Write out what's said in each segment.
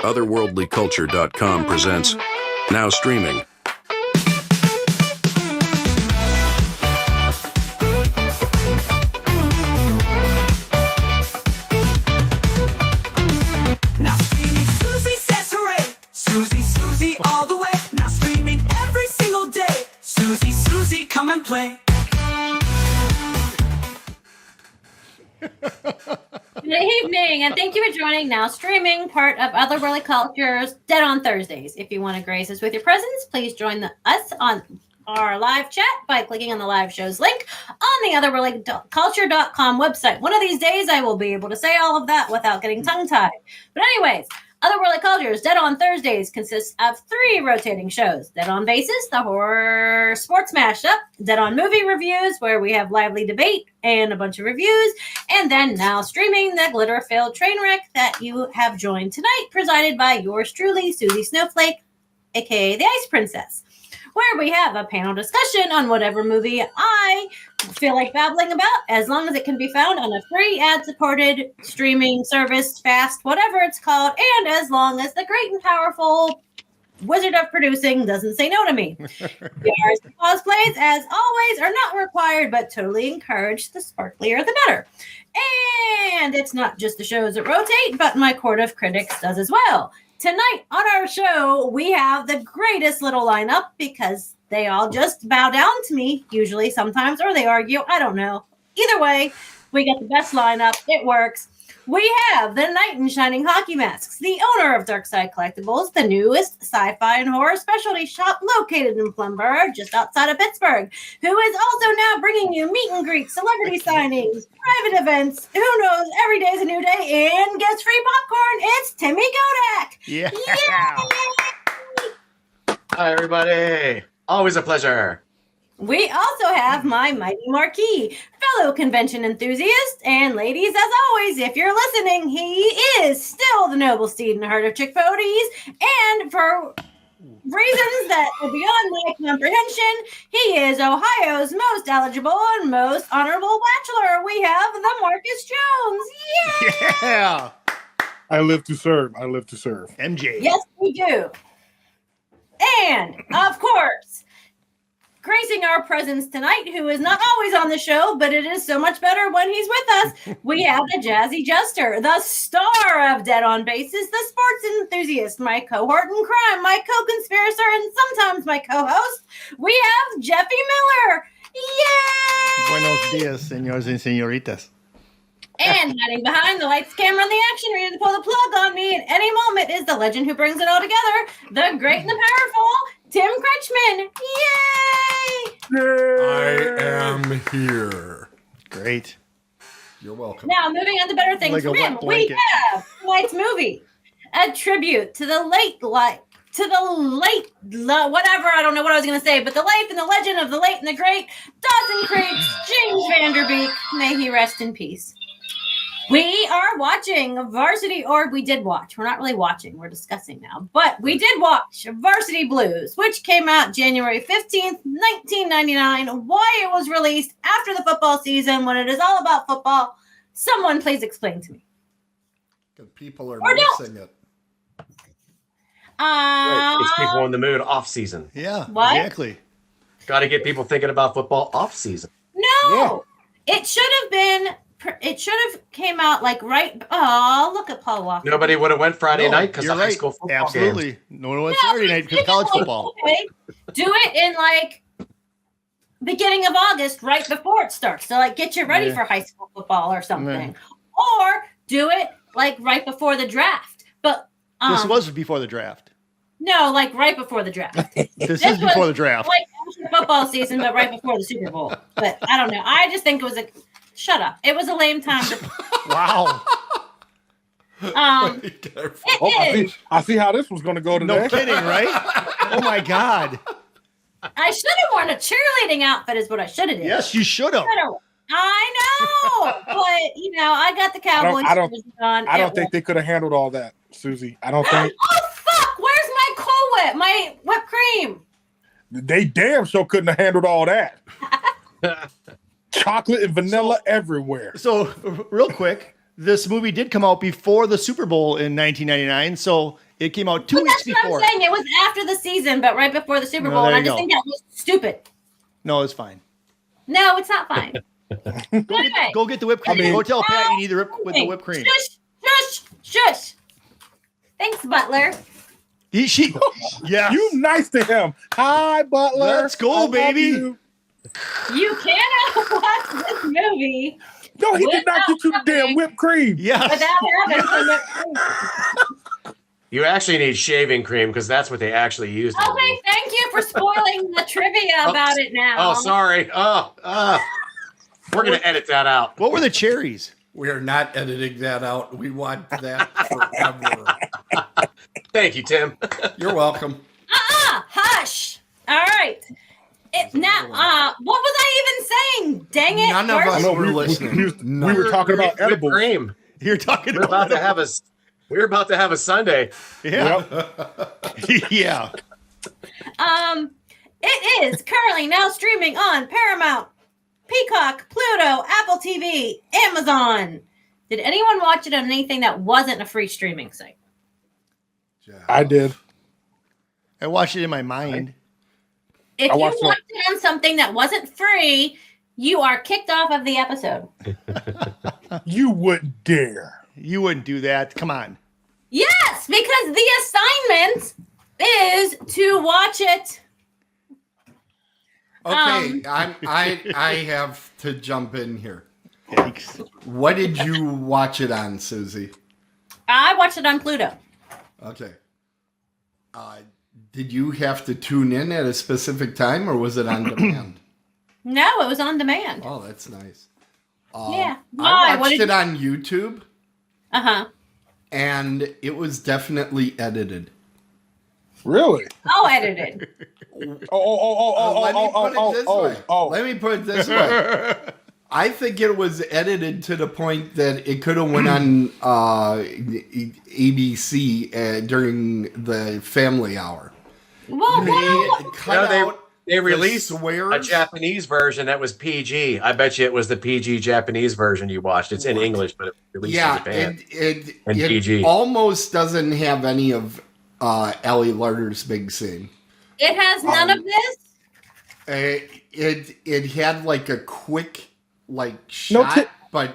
Otherworldlyculture.com presents Now Streaming. Now streaming, Suzy says hooray! Suzy, all the way. Now streaming every single day. Suzy, come and play. Good evening, and thank you for joining Now Streaming, part of Otherworldly Culture's Dead on Thursdays. If you want to grace us with your presence, please join us on our live chat by clicking on the live shows link on the otherworldlyculture.com website. One of these days, I will be able to say all of that without getting tongue-tied. But anyways, Otherworldly Culture's Dead on Thursdays consists of 3 rotating shows. Dead on Basis, the horror sports mashup. Dead on Movie Reviews, where we have lively debate and a bunch of reviews. And then Now Streaming, the glitter-filled train wreck that you have joined tonight, presided by yours truly, Suzy Snowflake, a.k.a. the Ice Princess, where we have a panel discussion on whatever movie I feel like babbling about, as long as it can be found on a free ad-supported streaming service, fast, whatever it's called, and as long as the great and powerful wizard of producing doesn't say no to me. PRs and cosplays, as always, are not required, but totally encouraged. The sparklier, the better. And it's not just the shows that rotate, but my court of critics does as well. Tonight on our show, we have the greatest little lineup because they all just bow down to me, usually, sometimes, or they argue. I don't know. Either way, we get the best lineup. It works. We have the knight in shining hockey masks, the owner of Darkside Collectibles, the newest sci-fi and horror specialty shop located in Plumber, just outside of Pittsburgh, who is also now bringing you meet and greets, celebrity signings, private events, who knows, every day's a new day, and gets free popcorn. It's Timmy Godak. Yeah. Yay! Hi, everybody. Always a pleasure. We also have my mighty marquee, fellow convention enthusiast, and ladies, as always, if you're listening, he is still the noble steed in the heart of chick ponies, and for reasons that are beyond my comprehension, he is Ohio's most eligible and most honorable bachelor. We have the Marcus Jones. Yay! Yeah. I live to serve. MJ. Yes, we do. And, of course, gracing our presence tonight, who is not always on the show, but it is so much better when he's with us, we have the Jazzy Jester, the star of Dead on Basis, the sports enthusiast, my cohort in crime, my co-conspirator, and sometimes my co-host. We have Jeffy Miller. Yay! Buenos dias, señores and señoritas. And hiding behind the lights, camera, and the action, ready to pull the plug on me at any moment is the legend who brings it all together, the great and the powerful, Tim Kretschmann. Yay! I am here. Great. You're welcome. Now, moving on to better things. Like a Tim, wet we blanket. have tonight's movie, a tribute to the late, whatever, I don't know what I was going to say, but the life and the legend of the late and the great Dawson Creek's James Van Der Beek. May he rest in peace. We are watching we did watch. We're not really watching. We're discussing now. But we did watch Varsity Blues, which came out January 15th, 1999. Why it was released after the football season when it is all about football. Someone please explain to me. Because people are Or don't. missing it. It's people in the mood off season. Yeah, What? exactly. Got to get people thinking about football off season. No. It should have came out like right. Oh, look at Paul Walker. Nobody would have went Friday No, night because you're of high right. school football Absolutely. games. No one went No, Saturday night because college football. Okay. Do it in like beginning of August, right before it starts. So like get you ready for high school football or something. Or do it like right before the draft. But This was before the draft. no, like right before the draft. This is before the draft. Like after football season, but right before the Super Bowl. But I don't know. I just think it was shut up. It was a lame time to Wow. Be careful. it is. I see how this was going to go today. No kidding, right? Oh, my God. I should have worn a cheerleading outfit is what I should have did. Yes, you should have. I know, but I got the Cowboys. I don't on. think they could have handled all that, Suzy. I don't think. Oh fuck! Where's my Cool Whip? My whipped cream. They damn sure couldn't have handled all that. Chocolate and vanilla everywhere. So, real quick, this movie did come out before the Super Bowl in 1999. So, It came out 2 But weeks that's what before. I'm saying. It was after the season, but right before the Super No, Bowl, there and I you just go. think that was stupid. No, it's fine. No, it's not fine. Anyway. Go get the whipped cream. I mean- Go tell Pat you need the with the whipped cream. Shush, shush, shush. Thanks, Butler. Yeah. You nice to him. Hi, Butler. Let's go, I love baby. you. You cannot watch this movie No, he did not get you the damn whipped cream. Yes. without having some whipped cream. You actually need shaving cream because that's what they actually used. in the Okay, movie. thank you for spoiling the trivia about it now. Oh, sorry. We're gonna edit that out. What were the cherries? We are not editing that out. We want that forever. Thank you, Tim. You're welcome. Hush. All right. Now, what was I even saying? Dang it. None of us No, were we listening. we were talking about Whipped edibles. cream. You're talking We're about to have a. We're about to have a Sunday. Yeah. Yeah. It is currently now streaming on Paramount, Peacock, Pluto, Apple TV, Amazon. Did anyone watch it on anything that wasn't a free streaming site? I did. I watched it in my mind. If I you watched watched it on something that wasn't free, you are kicked off of the episode. You wouldn't dare. You wouldn't do that. Come on. Yes, because the assignment is to watch it. Okay, I have to jump in here. Yikes. What did you watch it on, Susie? I watched it on Pluto. Okay. Did you have to tune in at a specific time, or was it on demand? No, it was on demand. Oh, that's nice. Yeah. I What watched did it on YouTube, Uh-huh. and it was definitely edited. Really? Oh, edited. Let me put it this way. oh. Let me put it this way. I think it was edited to the point that it could have went on ABC during the family hour. Well, They cut out They released the swears. a Japanese version that was PG. I bet you it was the PG Japanese version you watched. It's in English, but it was released in Yeah, Japan. it And PG. almost doesn't have any of Ellie Larter's big scene. it has none of this. It had like a quick shot, No ti- but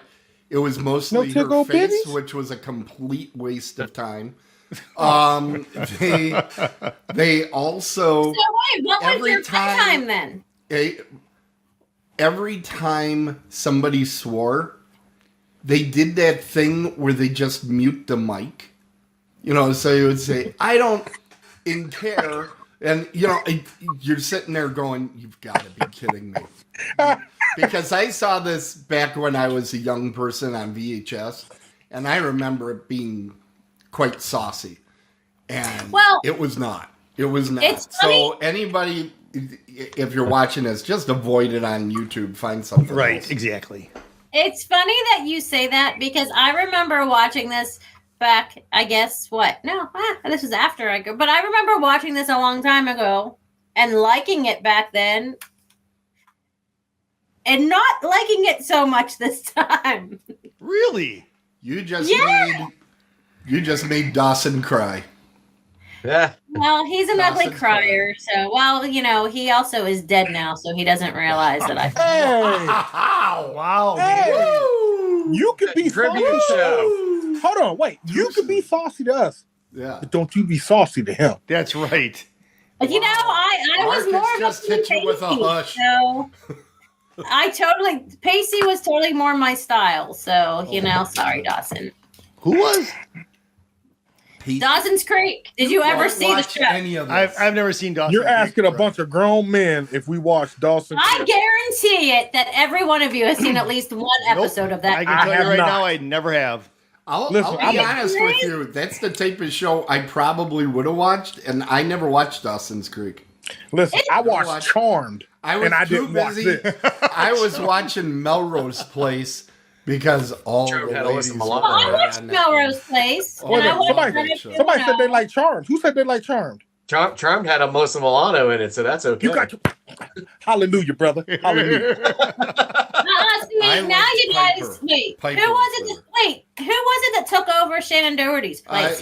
it was mostly No her tickle face, bitties? which was a complete waste of time. They also So wait, what was every your time- time then? every time somebody swore, they did that thing where they just mute the mic. So you would say, "I don't care," and you're sitting there going, "You've got to be kidding me." Because I saw this back when I was a young person on VHS, and I remember it being quite saucy. And Well, it was not. It was not. it's So anybody, if you're watching this, just avoid it on YouTube. Find something Right. else. Exactly. It's funny that you say that because I remember watching this back, I guess, this was after I go, but I remember watching this a long time ago and liking it back then and not liking it so much this time. Really? You just Yeah. made Dawson cry. Yeah. Well, he's an ugly Dawson's crier, so, he also is dead now, so he doesn't realize that I... Hey, Wow. hey, you could be Tribute saucy. show. Hold on, wait. You could be saucy to us, Yeah. but don't you be saucy to him. That's right. But, I was Marcus more of just a hit you with a Pacey, hush. So Pacey was totally more my style, so, sorry, Dawson. Who was? Dawson's Creek. Did you ever Don't see the watch show? any of this. I've never seen Dawson. You're Creek. asking a bunch of grown men if we watch Dawson. I guarantee it that every one of you has seen at least one episode of that. I can tell have you right not. now, I never have. I'll Listen, be I'm a- honest with you. That's the type of show I probably would have watched, and I never watched Dawson's Creek. Listen, I watch- watched Charmed, I was and I too didn't watch busy. this. I was watching Melrose Place because all Charmed the had ladies Alyssa were Milano. Well, I on watched that. Melrose Place. Oh, and I watched somebody- Ready somebody to Somebody said they Know. like Charmed. Who said they like Charmed? Charmed had a Melissa Milano in it, so that's okay. You got your hallelujah, brother. Hallelujah. See, I I now liked you guys Piper. wait. Piper Who was was it? better. Who was it that took over Shannon Doherty's place?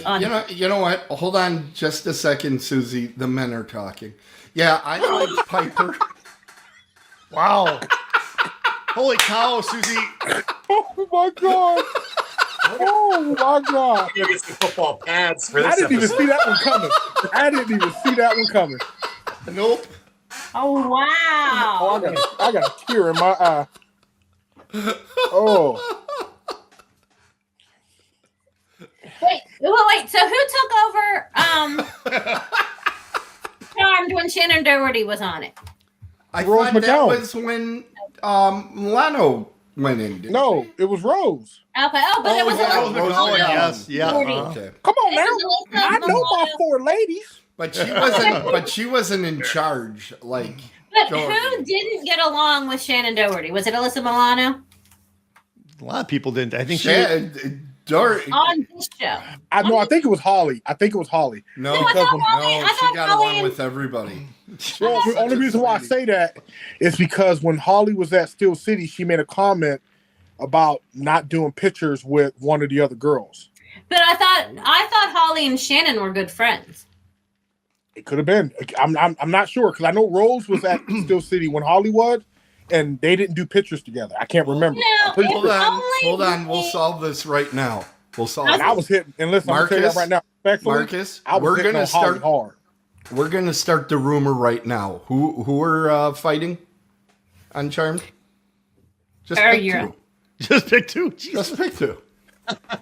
You know what? Hold on just a second, Susie. The men are talking. Yeah, I like Piper. Wow. Holy cow, Susie. Oh my god. Oh my god. You'll get some football pads for I this didn't even episode. see that one coming. I didn't even see that one coming. Nope. Oh wow! Oh, I got a tear in my eye. Oh. Wait. So who took over Charmed when Shannon Doherty was on it? I Rose thought that McGowan. was when Milano went in. didn't No, she? it was Rose. Okay. Oh, but it was yeah, Elizabeth Rose Milano. McGowan. Yes, yeah. Doherty. Okay. Come on It now. was Elizabeth I know my Milano. 4 ladies. But she wasn't. But she wasn't in charge. Like, But Doherty. who didn't get along with Shannon Doherty? Was it Alyssa Milano A lot of people didn't. I think she. Doherty. on this show? I think it was Holly. I think it was Holly. No, I thought Holly- I she thought got Holly along and- with everybody. Well, the only reason why I say that is because when Holly was at Steel City, she made a comment about not doing pictures with one of the other girls. But I thought Holly and Shannon were good friends. It could have been. I'm not sure because I know Rose was at Steel City when Holly was, and they didn't do pictures together. I can't remember. No, I'm pretty it Hold sure. on, only hold on. We'll me- solve this right now. We'll solve And I it. was hitting. And listen, I'm gonna tell you that Marcus? right now. Respectfully, Marcus, I was we're hitting gonna on Holly start. hard. We're gonna start the rumor right now. Who are fighting on Charmed? Just Or pick you're- two. Just pick 2. Jesus. Just pick two.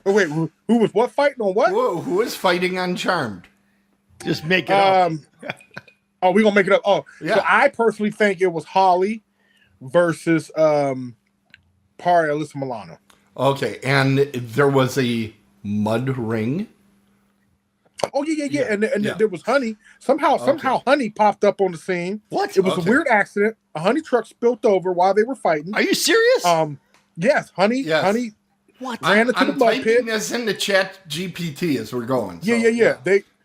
Oh, wait, who was what fighting on what? Who is fighting on Charmed? Just make it up. Oh, we gonna make it up. Oh, Yeah. so I personally think it was Holly versus Pari Alyssa Milano. Okay, and there was a mud ring. Oh yeah. And Yeah. there was Honey. Somehow Honey popped up on the scene. What? It was Okay. a weird accident. A Honey truck spilt over while they were fighting. Are you serious? Yes, Honey. Yes. Honey What? ran into the I'm mud typing pit. this into Chat GPT as we're going. so, Yeah.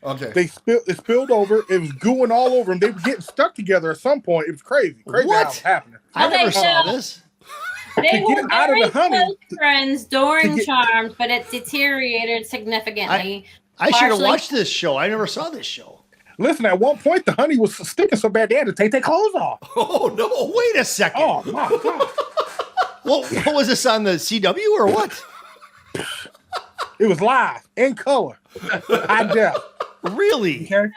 Okay. It spilled over. It was gooing all over them. They were getting stuck together at some point. It was crazy. Crazy how it was happening. I never Okay, saw so- this. They To were get out of very the honey- close friends during to get- Charmed, but it deteriorated significantly. I should have Partially- watched this show. I never saw this show. Listen, at one point the Honey was stinking so bad they had to take their clothes off. Oh no! Wait a second. Oh my god! What was this on the CW or what? It was live in color, high def. Really? Okay.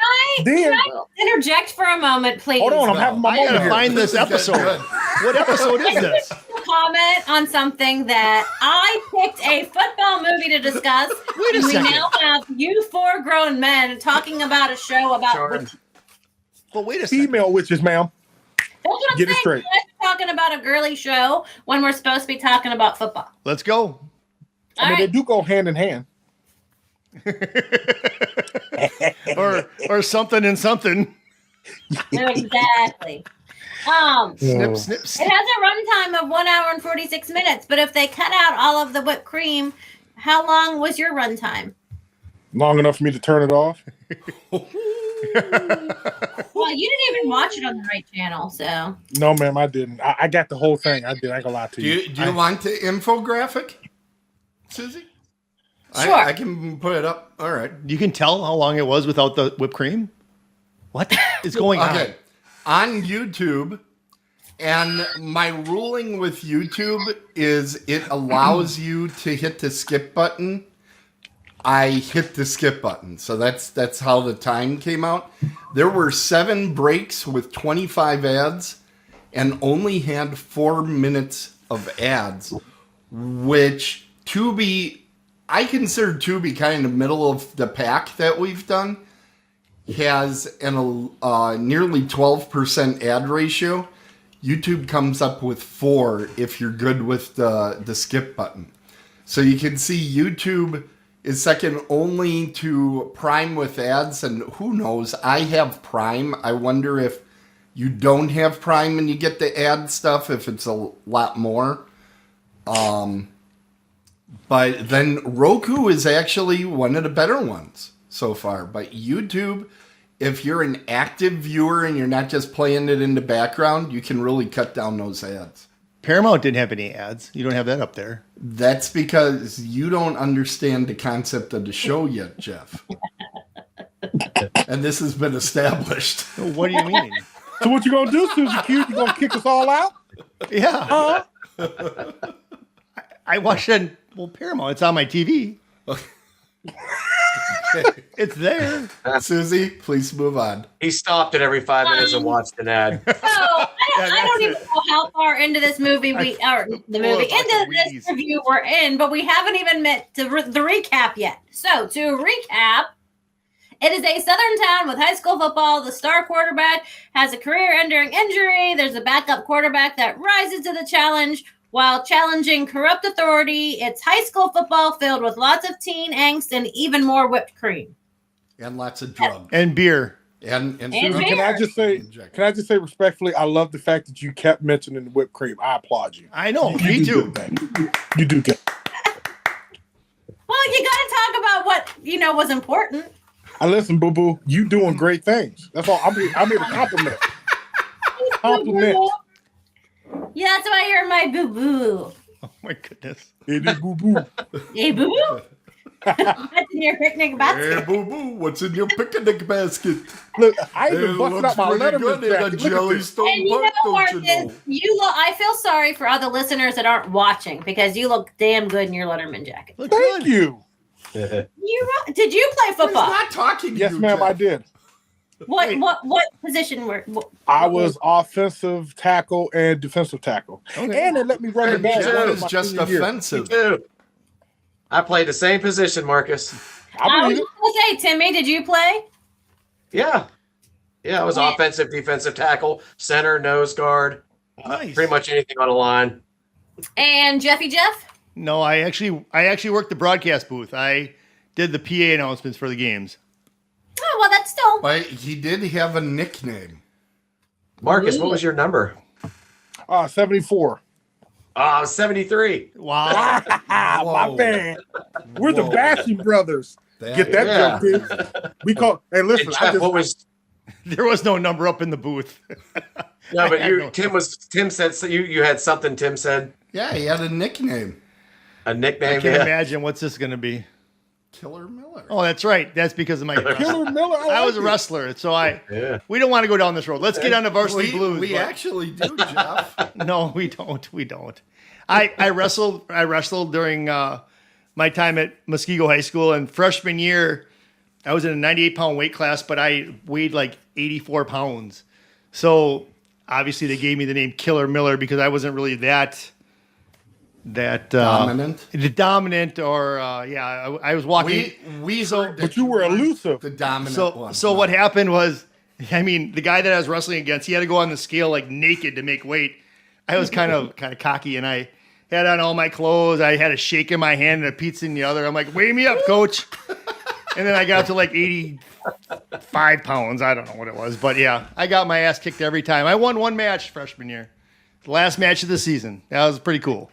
Can I interject for a moment, please? Hold on, I'm having my I moment gotta here. find this episode. Good. What episode is this? Comment on something that I picked a football movie to discuss. Wait a and we second. now have you 4 grown men talking about a show about Charmed. But wait a second. Female witches, ma'am. That's what I'm Get it saying. straight. You guys are talking about a girly show when we're supposed to be talking about football. Let's go. I mean, All they right. do go hand in hand. or something and something. Exactly. Snip, snip, It snip. has a runtime of 1 hour and 46 minutes, but if they cut out all of the whipped cream, how long was your runtime? Long enough for me to turn it off. Well, you didn't even watch it on the right channel, so. No, ma'am, I didn't. I got the whole thing. I did. I ain't gonna lie to Do you. you want the infographic, Susie? Sure. I can put it up. All right. You can tell how long it was without the whipped cream? What is going on? Okay. On YouTube, and my ruling with YouTube is it allows you to hit the skip button. I hit the skip button. So that's how the time came out. There were 7 breaks with 25 ads and only had 4 minutes of ads, which Tubi, I consider Tubi kind of middle of the pack that we've done, has an nearly 12% ad ratio. YouTube comes up with 4 if you're good with the skip button. So you can see YouTube is second only to Prime with ads, and who knows, I have Prime. I wonder if you don't have Prime and you get the ad stuff, if it's a lot more. But then Roku is actually one of the better ones so far. But YouTube, if you're an active viewer and you're not just playing it in the background, you can really cut down those ads. Paramount didn't have any ads. You don't have that up there. That's because you don't understand the concept of the show yet, Jeff. And this has been established. What do you mean? So what you gonna do, Suzy Q? You gonna kick us all out? Yeah. I watched it. Well, Paramount. It's on my TV. It's there. Susie, please move on. He stopped it every 5 minutes and watched an ad. So I don't even know how far into this movie into this review we're in, but we haven't even met the recap yet. So to recap, it is a southern town with high school football. The star quarterback has a career-ending injury. There's a backup quarterback that rises to the challenge while challenging corrupt authority. It's high school football filled with lots of teen angst and even more whipped cream. And lots of drugs. And beer. And beer. Can I just say respectfully, I love the fact that you kept mentioning the whipped cream. I applaud you. I know. Me too. You do good. Well, you got to talk about what was important. I listen, boo boo. You doing great things. That's all. I'm here to compliment. Compliment. Yeah, that's why you're my boo boo. Oh my goodness. It is boo boo. Hey, boo boo. What's in your picnic basket? Hey, boo boo, what's in your picnic basket? Look, I even busted out my Letterman in a jacket. Look at this. Jellystone And you bike, know, don't you Marcus, know? you look. I feel sorry for other listeners that aren't watching because you look damn good in your Letterman jacket. Look Thank good. you. Did you play He's football? not talking to Yes, you, ma'am, Jeff. I did. What position were? I was offensive tackle and defensive tackle. Okay. And they let me run the And ball. Jeff is just offensive. Dude, I played the same position, Marcus. I was going to say, Timmy, did you play? Yeah. Yeah, I was Yeah. offensive, defensive tackle, center, nose guard, Nice. pretty much anything on a line. And Jeff? No, I actually worked the broadcast booth. I did the PA announcements for the games. Oh, well, that's still. But he did have a nickname. Marcus, what was your number? 74. I was 73. Wow. My Whoa. man. We're the Whoa. Bashing Brothers. Get that Yeah. joke, kids. We call. Hey, And listen. Jeff, what was? There was no number up in the booth. No, but I had Tim said so you had something. Tim said Yeah, he had a nickname. a I nickname. can't Yeah. imagine what's this going to be. Killer Miller. Oh, that's right. That's because of my. Killer Miller. I was a like it. wrestler, so Yeah. we don't want to go down this road. Let's get on to Varsity Blues. We but- actually do, Jeff. No, we don't. We don't. I wrestled during my time at Muskego High School, and freshman year, I was in a 98-pound weight class, but I weighed like 84 pounds. So obviously they gave me the name Killer Miller because I wasn't really that Dominant. the dominant, or I was walking. We heard that But you were elusive. The dominant So one. what happened was, I mean, the guy that I was wrestling against, he had to go on the scale like naked to make weight. I was kind of cocky, and I had on all my clothes. I had a shake in my hand and a pizza in the other. I'm like, weigh me up, coach. And then I got to like 85 pounds. I don't know what it was, but yeah, I got my ass kicked every time. I won one match freshman year, the last match of the season. That was pretty cool.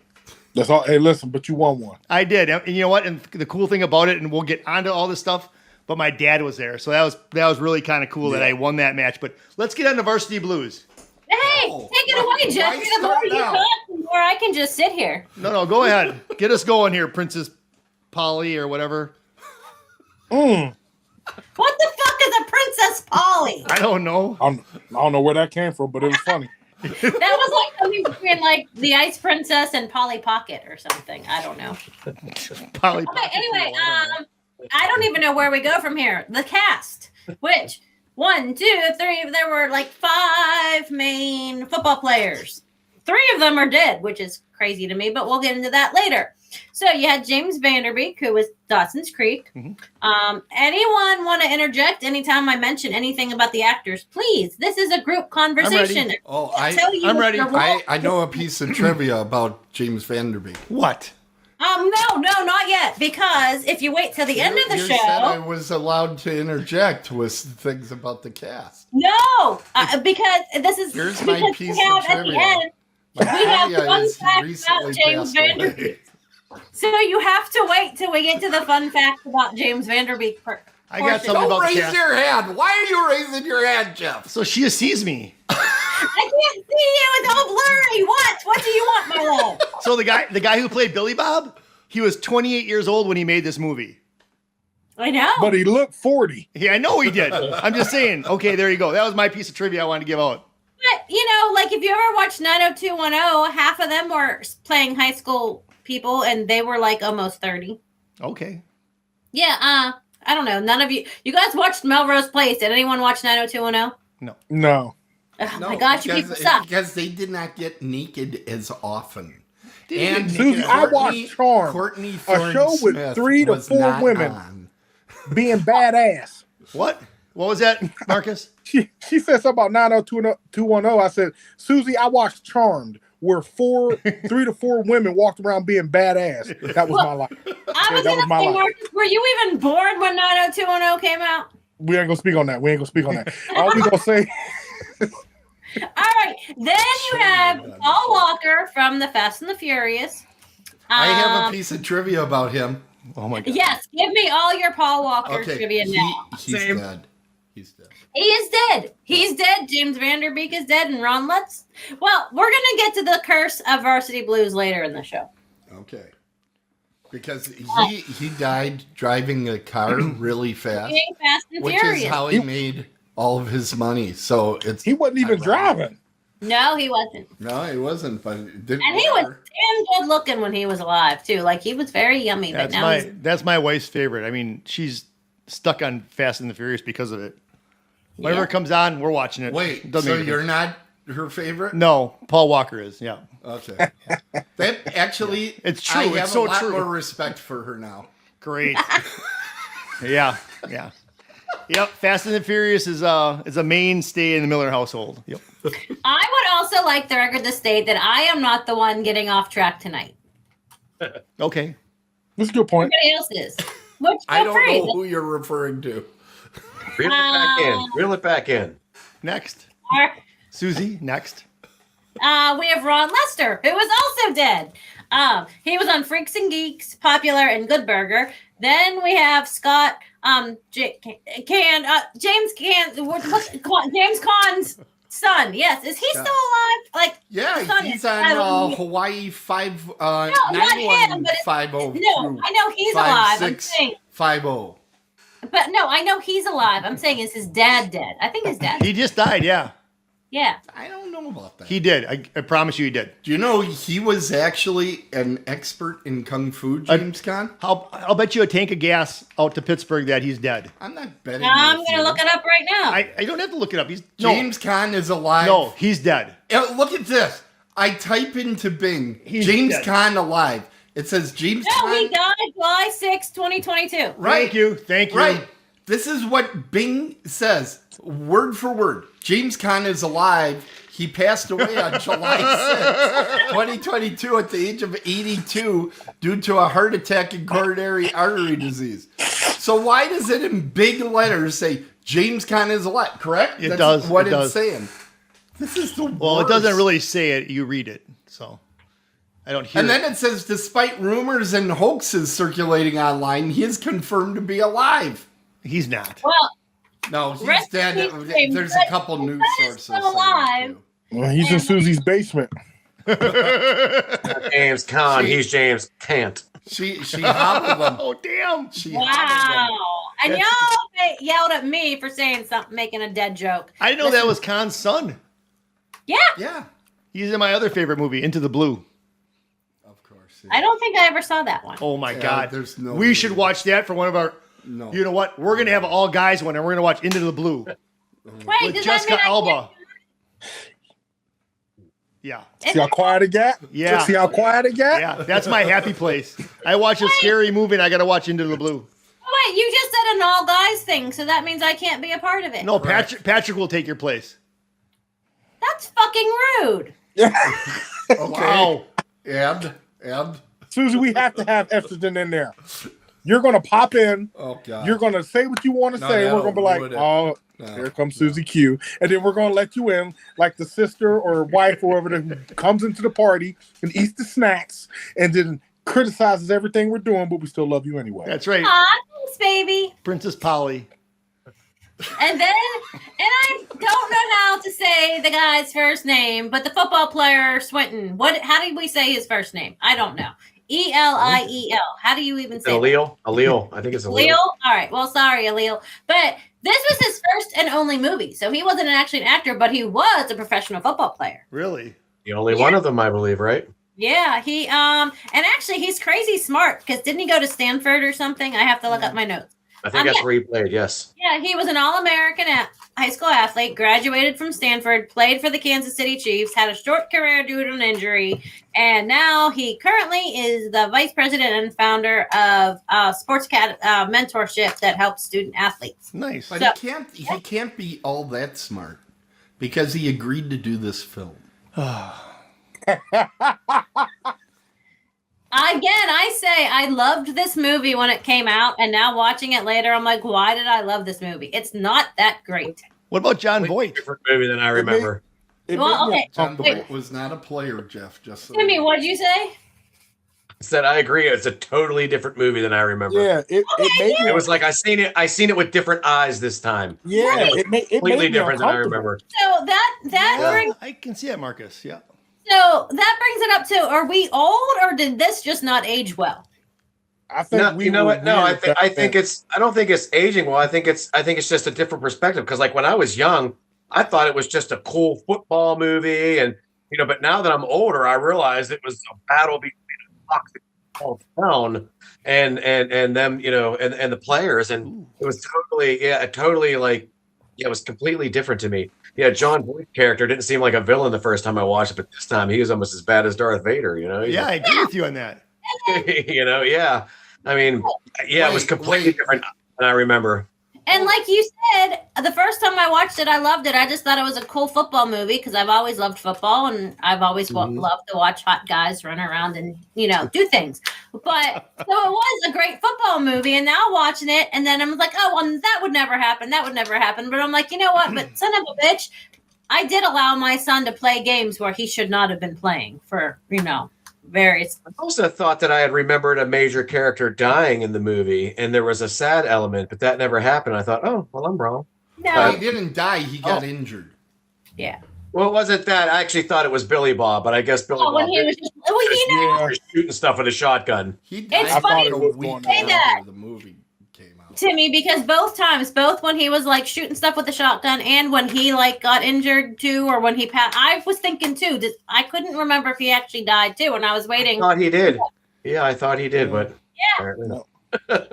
That's all. Hey, listen, but you won one. I did, and you know what? And the cool thing about it, and we'll get onto all this stuff, but my dad was there, so that was really kind of cool that I won that match. But let's get on to Varsity Blues. Hey, Oh, take it away, Jeff. why The more start you now? talk, the more I can just sit here. No, go ahead. Get us going here, Princess Polly or whatever. What the fuck is a Princess Polly? I don't know. I don't know where that came from, but it was funny. That was like something between like the Ice Princess and Polly Pocket or something. I don't know. Polly. Okay, anyway, I don't even know where we go from here. The cast, which 1, 2, 3, there were like 5 main football players. 3 of them are dead, which is crazy to me, but we'll get into that later. So you had James Van Der Beek, who was Dawson's Creek. Mm-hmm. Anyone want to interject anytime I mention anything about the actors? Please, this is a group conversation. Oh, I'm ready. I know a piece of trivia about James Van Der Beek. What? No, not yet. Because if you wait till the end of the You show, said I was allowed to interject with things about the cast. no, because this is Here's my because piece we have of at the trivia. end. My We have trivia fun is he facts recently about James passed Van Der away. Beek. So you have to wait till we get to the fun facts about James Van Der Beek. I got something Don't about the raise cast. your hand. Why are you raising your hand, Jeff? So she sees me. I can't see you. It's all blurry. What do you want, my love? So the guy who played Billy Bob, he was 28 years old when he made this movie. I know. But he looked 40. Yeah, I know he did. I'm just saying. Okay, there you go. That was my piece of trivia I wanted to give out. But, like if you ever watched 90210, half of them were playing high school people, and they were like almost 30. Okay. Yeah, I don't know. None of you guys watched Melrose Place. Did anyone watch 90210? No. Oh my gosh, you people suck. Because they did not get naked as often. And Susie, I watched Charmed, Courtney a Thorne show with Smith 3 to was 4 not women on. being badass. What? What was that, Marcus? She said something about 90210. I said, Susie, I watched Charmed, where 3 to 4 women walked around being badass. That was my life. I was going to say, Marcus, were you even born when 90210 came out? We ain't gonna speak on that. All we gonna say. All right. Then you have Paul Walker from the Fast and the Furious. I have a piece of trivia about him. Oh my God. Yes, give me all your Paul Walker trivia now. He's dead. He's dead. He is dead. He's dead. James Van Der Beek is dead, and Ron Lutz. Well, we're gonna get to the curse of Varsity Blues later in the show. Okay. Because he died driving a car really fast, Being Fast and which Furious. is how he made all of his money. So He wasn't even driving. No, he wasn't. No, he wasn't. But it didn't And he was matter. damn good looking when he was alive too. Like he was very yummy. But now That's my wife's favorite. I mean, she's stuck on Fast and the Furious because of it. Whenever it comes on, we're watching it. Wait, Doesn't so make a you're difference. not her favorite? No, Paul Walker is. Yeah. Okay. That actually, It's true. I It's have so a lot true. more respect for her now. Great. Yeah. Yep. Fast and the Furious is a mainstay in the Miller household. Yep. I would also like the record to state that I am not the one getting off track tonight. Okay. That's a good point. Everybody else is. Which I don't free. know who you're referring to. Reel it back in. Reel it back in. Next. Our- Susie, next. we have Ron Lester, who is also dead. He was on Freaks and Geeks, Popular, and Good Burger. Then we have Scott, James Caan's son. Yes, is he still alive? Like, Yeah, his son he's is- on Hawaii 5 not him, but 9150. no, I know he's alive. I'm saying, 5650. but no, I know he's alive. I'm saying, is his dad dead? I think his dad. He just died. Yeah. Yeah. I don't know about that. He did. I promise you he did. Do you know he was actually an expert in Kung Fu, James Caan? I'll bet you a tank of gas out to Pittsburgh that he's dead. I'm not betting. I'm with going to you. look it up right now. I don't have to look it up. He's James Caan is alive. No, he's dead. Look at this. I type into Bing, He's James dead. Caan alive. It says James no, he Caan. died July 6, 2022. Right. Thank you. Right. This is what Bing says, word for word. James Caan is alive. He passed away on July 6, 2022 at the age of 82 due to a heart attack and coronary artery disease. So why does it in big letters say James Caan is alive? Correct? It That's does. what It it's does. saying. This is the Well, worst. it doesn't really say it. You read it. So I don't hear And then it. it says, despite rumors and hoaxes circulating online, he is confirmed to be He's not. Well, No, he's Rest dead. in peace, James. There's a couple news That is sources. still saying it, alive. too. Well, he's in Susie's basement. James Caan. He's James Can't. She hobbled him. Oh, damn. She Wow. hobbled And y'all yelled at me for saying something, making a dead joke. I didn't know that was Khan's son. Yeah. him. Yeah, He's in my other favorite movie, Into the Blue. of course. I don't think I ever saw that one. Oh my Yeah, God. there's no we way. should watch that for one of our. No. You know what? We're going to have an all guys one and we're going to watch Into the Blue Wait, with does Jessica that mean Alba. Yeah. See how quiet it got? Yeah. See how quiet it got? Yeah. That's my happy place. I watch a scary movie and I got to watch Into the Blue. Wait, you just said an all guys thing, so that means I can't be a part of it. No, Patrick will take your place. That's fucking rude. Okay. Wow. And Susie, we have to have estrogen in there. You're gonna pop in. oh god. You're gonna say what you want to No, say. And we're that'll gonna be like, ruin it. "Oh, No. here comes Susie Q," and then we're gonna let you in, like the sister or wife or whoever that comes into the party and eats the snacks, and then criticizes everything we're doing, but we still love you anyway. That's right. Aw, thanks, baby. Princess Polly. And I don't know how to say the guy's first name, but the football player Swinton. How do we say his first name? I don't know. Eliel. How do you even say Allele? Allele. I think it's Allele. Allele? All right. Well, sorry, Allele. But this was his first and only movie. So he wasn't actually an actor, but he was a professional football player. Really? The only one of them, I believe, right? Yeah, and actually he's crazy smart because didn't he go to Stanford or something? I have to look up my notes. I think that's where he played, yes. Yeah, he was an All-American high school athlete, graduated from Stanford, played for the Kansas City Chiefs, had a short career due to an injury, and now he currently is the vice president and founder of sports mentorship that helps student athletes. Nice. But he can't be all that smart because he agreed to do this film. Again, I say I loved this movie when it came out, and now watching it later, I'm like, why did I love this movie? It's not that great. What about John Voight? Different movie than I remember. Well, okay. John Voight was not a player, Jeff. Just so Timmy, what'd you say? Said I agree. It's a totally different movie than I remember. Yeah, it made me. It was like I seen it with different eyes this time. Yeah, it made Completely me different than I uncomfortable. remember. So that brings I can see that, Marcus. Yeah. so that brings it up to: are we old, or did this just not age well? I think No, we you know were what? No, I weird think back then. I don't think it's aging well. I think it's just a different perspective. Because like when I was young, I thought it was just a cool football movie, and but now that I'm older, I realize it was a battle between a toxic town and them, and the players, and it was totally like, it was completely different to me. Yeah, John Voight's character didn't seem like a villain the first time I watched it, but this time he was almost as bad as Darth Vader. Yeah, I agree with you on that. Yeah. I mean, yeah, it was completely different than I remember. And like you said, the first time I watched it, I loved it. I just thought it was a cool football movie because I've always loved football and I've always loved to watch hot guys run around and, do things. But so it was a great football movie. And now watching it, and then I'm like, oh, well, that would never happen. That would never happen. But I'm like, you know what? But son of a bitch, I did allow my son to play games where he should not have been playing for, various. I also thought that I had remembered a major character dying in the movie, and there was a sad element, but that never happened. I thought, oh, well, I'm wrong. No. He didn't die. He got injured. Yeah. Well, it wasn't that. I actually thought it was Billy Bob, but I guess Billy Bob when he was just, was shooting stuff with a shotgun. He died It's funny like a you week say that. after the movie came out. Timmy, because both when he was like shooting stuff with a shotgun and when he like got injured too, or when he passed, I was thinking too. I couldn't remember if he actually died too, and I was waiting. I thought he did. Yeah, I thought he did, but apparently not.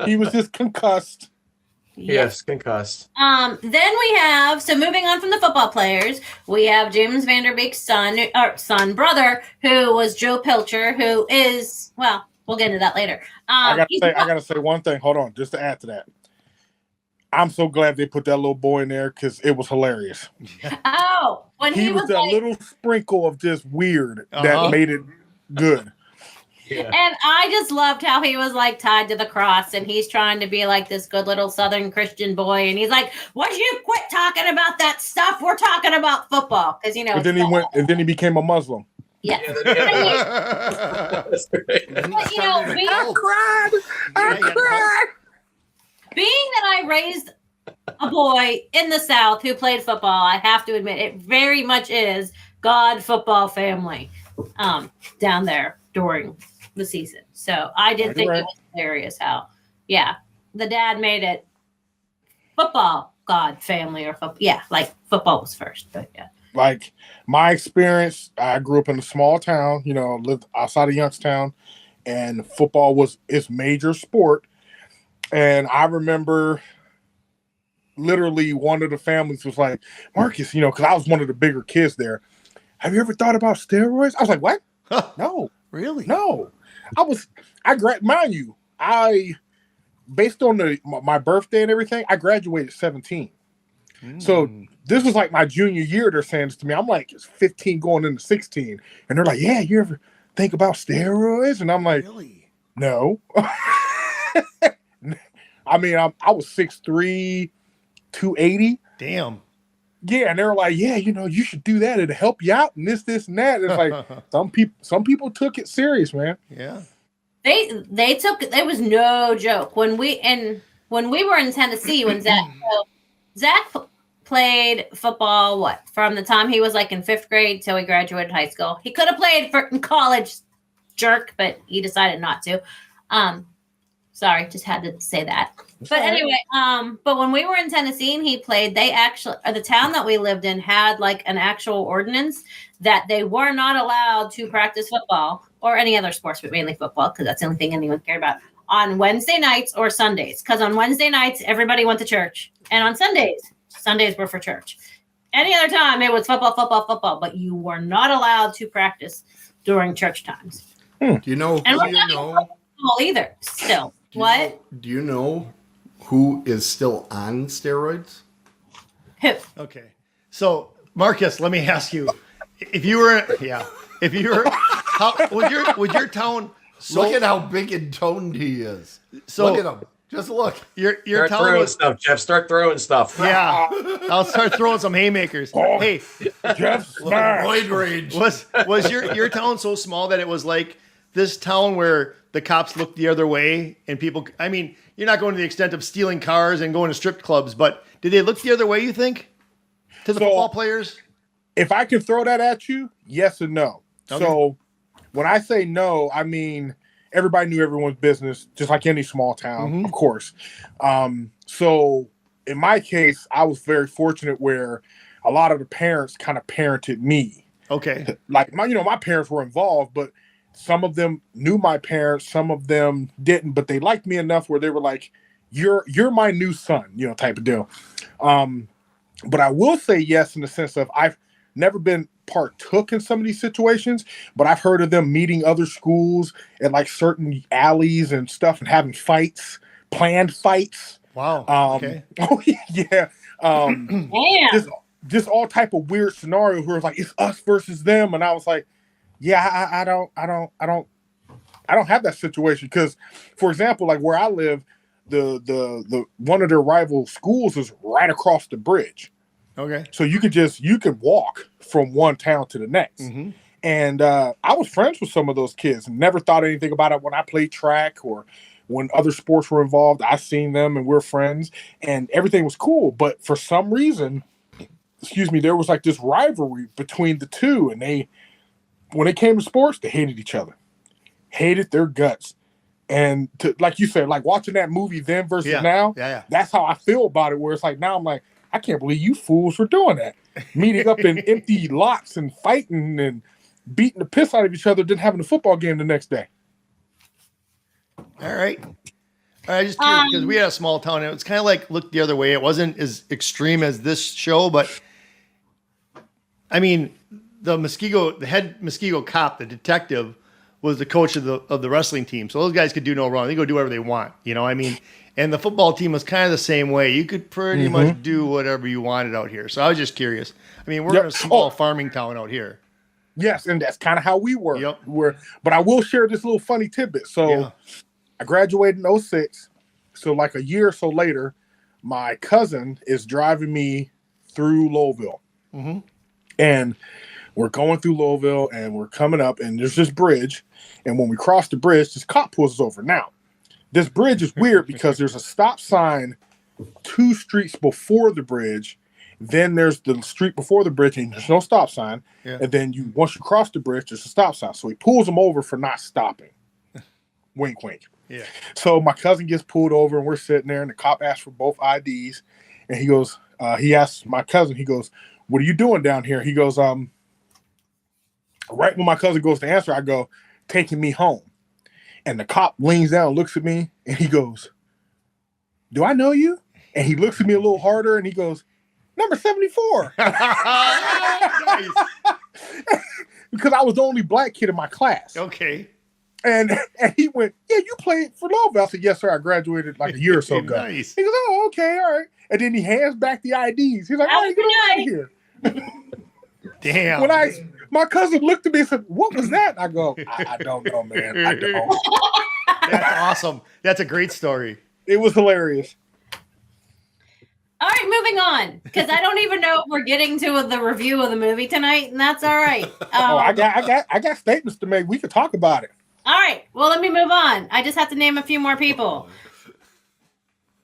He was just concussed. Yes, concussed. Then we have, so moving on from the football players, we have James Van Der Beek's brother, who was Joe Pilcher, who is, well, we'll get into that later. I gotta say one thing. Hold on, just to add to that. I'm so glad they put that little boy in there because it was hilarious. Oh, when He was that like, little sprinkle of just weird that made it good. Yeah. and I just loved how he was like tied to the cross and he's trying to be like this good little Southern Christian boy. And he's like, would you quit talking about that stuff? We're talking about football. Because, And then he went, and then he became a Muslim. Yeah. That's great. But, being that I raised a boy in the South who played football, I have to admit it very much is God football family down there during the season. So I did think it was hilarious how, the dad made it football God family or football. Yeah, like football was first, but yeah. Like my experience, I grew up in a small town, lived outside of Youngstown, and football was its major sport. And I remember literally one of the families was like, Marcus, because I was one of the bigger kids there. Have you ever thought about steroids? I was like, what? No. Really? No. Mind you, based on my birthday and everything, I graduated 17. So this was like my junior year. They're saying this to me. I'm like, it's 15 going into 16. And they're like, yeah, you ever think about steroids? And I'm like, Really? no. I mean, I was 6'3", 280. Damn. Yeah, and they were like, yeah, you should do that. It'll help you out and this and that. It's like some people took it serious, man. Yeah. They took it was no joke. When we were in Tennessee when Zach Zach played football, from the time he was like in 5th grade till he graduated high school. He could have played in college, jerk, but he decided not to. Sorry, just had to say that. But anyway, but when we were in Tennessee and he played, the town that we lived in had like an actual ordinance that they were not allowed to practice football or any other sports, but mainly football, because that's the only thing anyone cared about, on Wednesday nights or Sundays. Because on Wednesday nights, everybody went to church. And on Sundays were for church. Any other time, it was football, but you were not allowed to practice during church times. Do you know? And Who we're you not know? football either, still. What? Do you know who is still on steroids? Who? Okay. So, Marcus, let me ask you, if you were, how would your town? Look at how big and toned he is. So look at him. Just look. Your Start town throwing was stuff, Jeff. Start throwing stuff. Yeah, I'll start throwing some haymakers. Hey, Jeff smash. Roid rage. was your town so small that it was like this town where the cops looked the other way and people? I mean, you're not going to the extent of stealing cars and going to strip clubs, but did they look the other way? You think to the football players? If I can throw that at you, yes and no. Okay. So when I say no, I mean everybody knew everyone's business, just like any small town, of course. So in my case, I was very fortunate where a lot of the parents kind of parented me. Okay. Like my parents were involved, but some of them knew my parents, some of them didn't, but they liked me enough where they were like, you're my new son, type of deal. But I will say yes in the sense of I've never been partook in some of these situations, but I've heard of them meeting other schools at like certain alleys and stuff and having fights, planned fights. Wow. Okay. Oh yeah. Damn. Just all type of weird scenarios where it's like it's us versus them, and I was like, yeah, I don't have that situation because, for example, like where I live, the one of their rival schools is right across the bridge. Okay. So you could walk from one town to the next. And I was friends with some of those kids and never thought anything about it when I played track or when other sports were involved. I seen them and we're friends and everything was cool. But for some reason, there was like this rivalry between the two. And when it came to sports, they hated each other, hated their guts. And like you said, like watching that movie then versus now, that's how I feel about it. Where it's like, now I'm like, I can't believe you fools were doing that. Meeting up in empty lots and fighting and beating the piss out of each other, then having a football game the next day. All right. Just curious, because we had a small town and it was kind of like looked the other way. It wasn't as extreme as this show, but I mean, the head Muskego cop, the detective, was the coach of the wrestling team. So those guys could do no wrong. They go do whatever they want. I mean, and the football team was kind of the same way. You could pretty much do whatever you wanted out here. So I was just curious. I mean, we're in a small farming town out here. Yes, and that's kind of how we were. Yep. But I will share this little funny tidbit. So I graduated in 2006. So like a year or so later, my cousin is driving me through Louisville. And we're going through Louisville and we're coming up and there's this bridge. And when we cross the bridge, this cop pulls us over. Now, this bridge is weird because there's a stop sign 2 streets before the bridge. Then there's the street before the bridge and there's no stop sign. And then once you cross the bridge, there's a stop sign. So he pulls him over for not stopping. Wink, wink. Yeah. So my cousin gets pulled over and we're sitting there and the cop asks for both IDs. And he goes, he asks my cousin, he goes, "What are you doing down here?" He goes, right when my cousin goes to answer, I go, "Taking me home." And the cop leans down and looks at me and he goes, "Do I know you?" And he looks at me a little harder and he goes, "Number 74. Nice. Because I was the only black kid in my class. Okay. And he went, "Yeah, you played for Louisville." I said, "Yes, sir. I graduated like a year or so ago." Nice. He goes, "Oh, okay, all right." And then he hands back the IDs. He's like, "All right, get out of here." Damn. My cousin looked at me and said, "What was that?" I go, I don't know, man. I don't. That's awesome. That's a great story. It was hilarious. All right, moving on, because I don't even know if we're getting to the review of the movie tonight, and that's all right. I got statements to make. We could talk about it. All right, well, let me move on. I just have to name a few more people.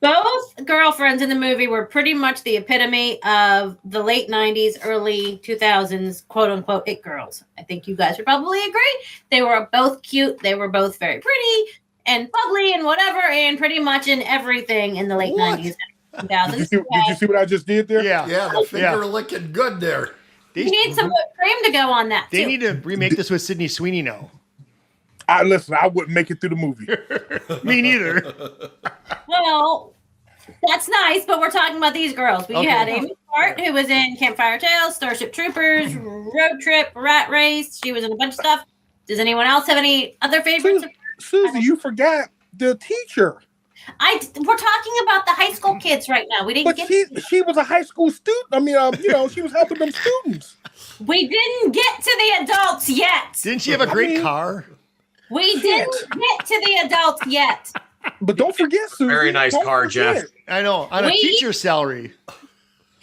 Both girlfriends in the movie were pretty much the epitome of the late 90s, early 2000s, quote unquote, it girls. I think you guys would probably agree. They were both cute. They were both very pretty and bubbly and whatever, and pretty much in everything in the late 90s and 2000s. Did you see what I just did there? Yeah. Yeah, the finger licking good there. You need some whipped cream to go on that, They too. need to remake this with Sydney Sweeney now. Listen, I wouldn't make it through the movie. Me neither. Well, that's nice, but we're talking about these girls. We Okay. had Amy Smart, who was in Campfire Tales, Starship Troopers, Road Trip, Rat Race. She was in a bunch of stuff. Does anyone else have any other favorites? Susie, you forgot the teacher. We're talking about the high school kids right now. We didn't But get she was a high school student. I mean, she was helping them students. we didn't get to the adults yet. Didn't she have a great car? We didn't get to the adults yet. But don't forget, Susie. Very nice don't car, forget. Jeff. I know. On a We- teacher's salary.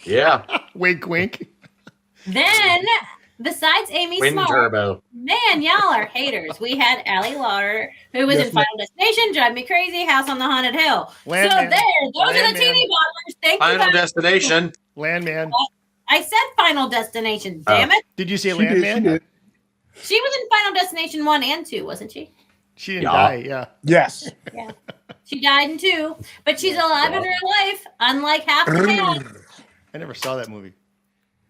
Yeah. Wink, wink. Then, besides Amy Twin Smart, turbo. man, y'all are haters. We had Allie Larter, who was Yes, in Final Destination, Drive Me Crazy, House on the Haunted Hill. Landman. So those are the Landman. teeny boppers. Thank you Final guys. Destination. Landman. I said Final Destination, damn it. Did you say She did, Landman? she did. She was in Final Destination 1 and 2, wasn't she? She didn't Yeah. die, yeah. Yes. Yeah. She died in 2, but she's alive in real life, unlike half the town. I never saw that movie.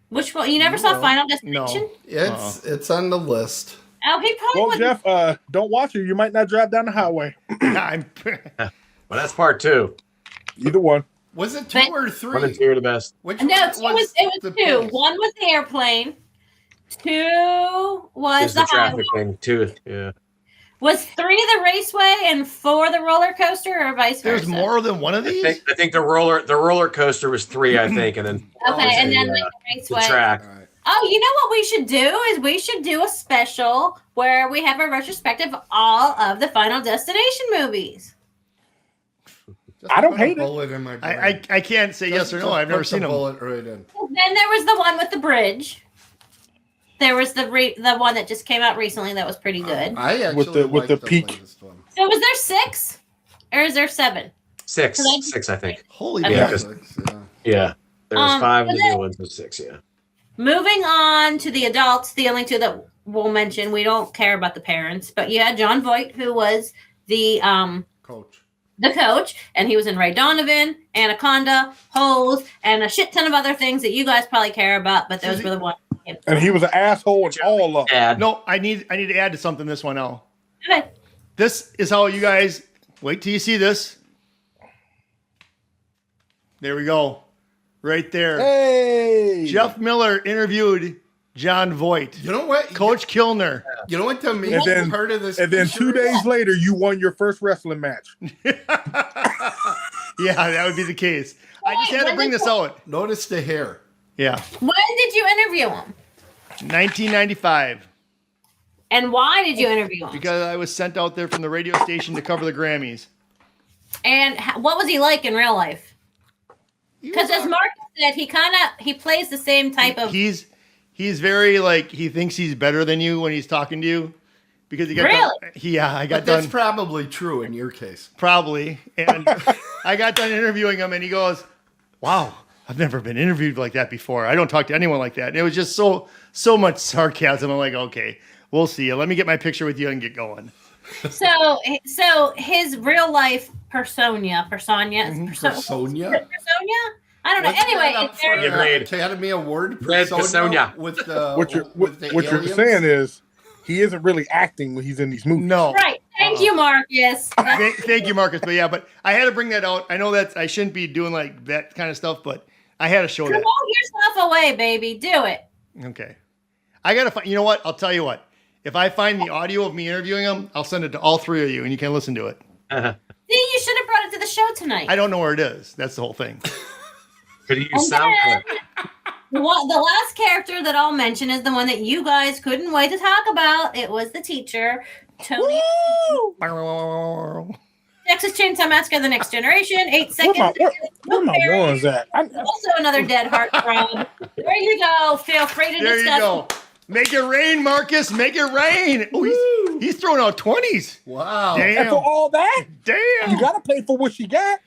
Which one? You never saw Final Destination? It's on the list. Oh, he probably Well, wouldn't. Jeff, don't watch it. You might not drive down the highway. I'm, Well, that's part 2. Either one. Was it 2 or 3? 1 and 2 are the best. Which No, one it was the 2. pace? 1 was the airplane. 2 was Is the the highway. traffic thing, too. Yeah. Was 3 the raceway and 4 the roller coaster, or vice versa? there's more than one of I these? think the roller coaster was 3, I think, and then Okay, and then the, like the the raceway. track. All right. Oh, you know what we should do is we should do a special where we have a retrospective of all of the Final Destination movies. Just I don't put a hate it. bullet in my brain. I can't say yes or no. I've never seen them. Bullet right in. Then there was the one with the bridge. There was the one that just came out recently that was pretty good. I actually with the liked peak. latest one. So was there 6 or is there 7? 6, Like- 6, I think. Holy Okay. Yeah, crap. 'cause- Yeah. yeah. There was 5 and the then- new ones was 6. Yeah. Moving on to the adults, the only 2 that we'll mention, we don't care about the parents, but you had John Voight, who was the Coach. coach, and he was in Ray Donovan, Anaconda, Holes, and a shit ton of other things that you guys probably care about, but those were the ones. And he was an asshole in all of them. Dad. No, I need to add to something this one now. Okay. This is how you guys wait till you see this. There we go. Right there. Hey. Jeff Miller interviewed John Voight. You know what? Coach Kilner. You know what? To me, And then- part of this. And then picture 2 days is- later, you won your first wrestling match. Yeah, that would be the case. I just had to bring this out. Notice the hair. Yeah. When did you interview him? 1995. And why did you interview him? Because I was sent out there from the radio station to cover the Grammys. And what was he like in real life? Because as Mark said, he plays the same type of. He's very like he thinks he's better than you when he's talking to you. Because he got Really? done, yeah, I got But that's done probably true in your case. probably, and I got done interviewing him, and he goes, "Wow, I've never been interviewed like that before. I don't talk to anyone like that." And it was just so much sarcasm. I'm like, okay, we'll see. Let me get my picture with you and get going. So his real life persona. Persona? I don't know. What's Anyway, that up it's for very Get laid. Academy Award. Red Persona. With the What with you're the aliens? saying is he isn't really acting when he's in these movies. No, right. Thank you, Marcus. thank you, Marcus. But yeah, but I had to bring that out. I know that I shouldn't be doing like that kind of stuff, but I had to show that. Promote yourself away, baby. Do it. Okay, I gotta find. You know what? I'll tell you what. If I find the audio of me interviewing him, I'll send it to all 3 of you, and you can listen to it. See, you should have brought it to the show tonight. I don't know where it is. That's the whole thing. Could you And use sound then- clip? the last character that I'll mention is the one that you guys couldn't wait to talk about. It was the teacher, Tony. Texas Chainsaw Massacre: The Next Generation. 8 seconds. Where my ones at? Also another dead heart throb. There you go. Feel free to There you discuss. go. Make it rain, Marcus. Make it rain. Oh, he's throwing out 20s. Wow. And Damn. for all that, Damn. you gotta pay for what you got.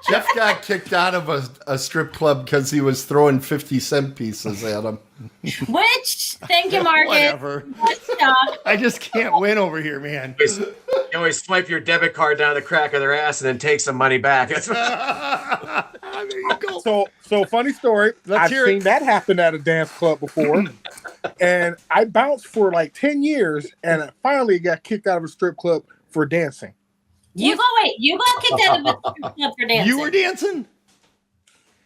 Jeff got kicked out of a strip club because he was throwing 50-cent pieces at him. Which, thank you, Marcus. Whatever. Good stuff. I just can't win over here, man. You always swipe your debit card down the crack of their ass and then take some money back. That's what There you go. So funny story. Let's I've hear seen it. that happen at a dance club before. And I bounced for like 10 years and I finally got kicked out of a strip club for dancing. You got kicked out of a strip club for dancing. You were dancing?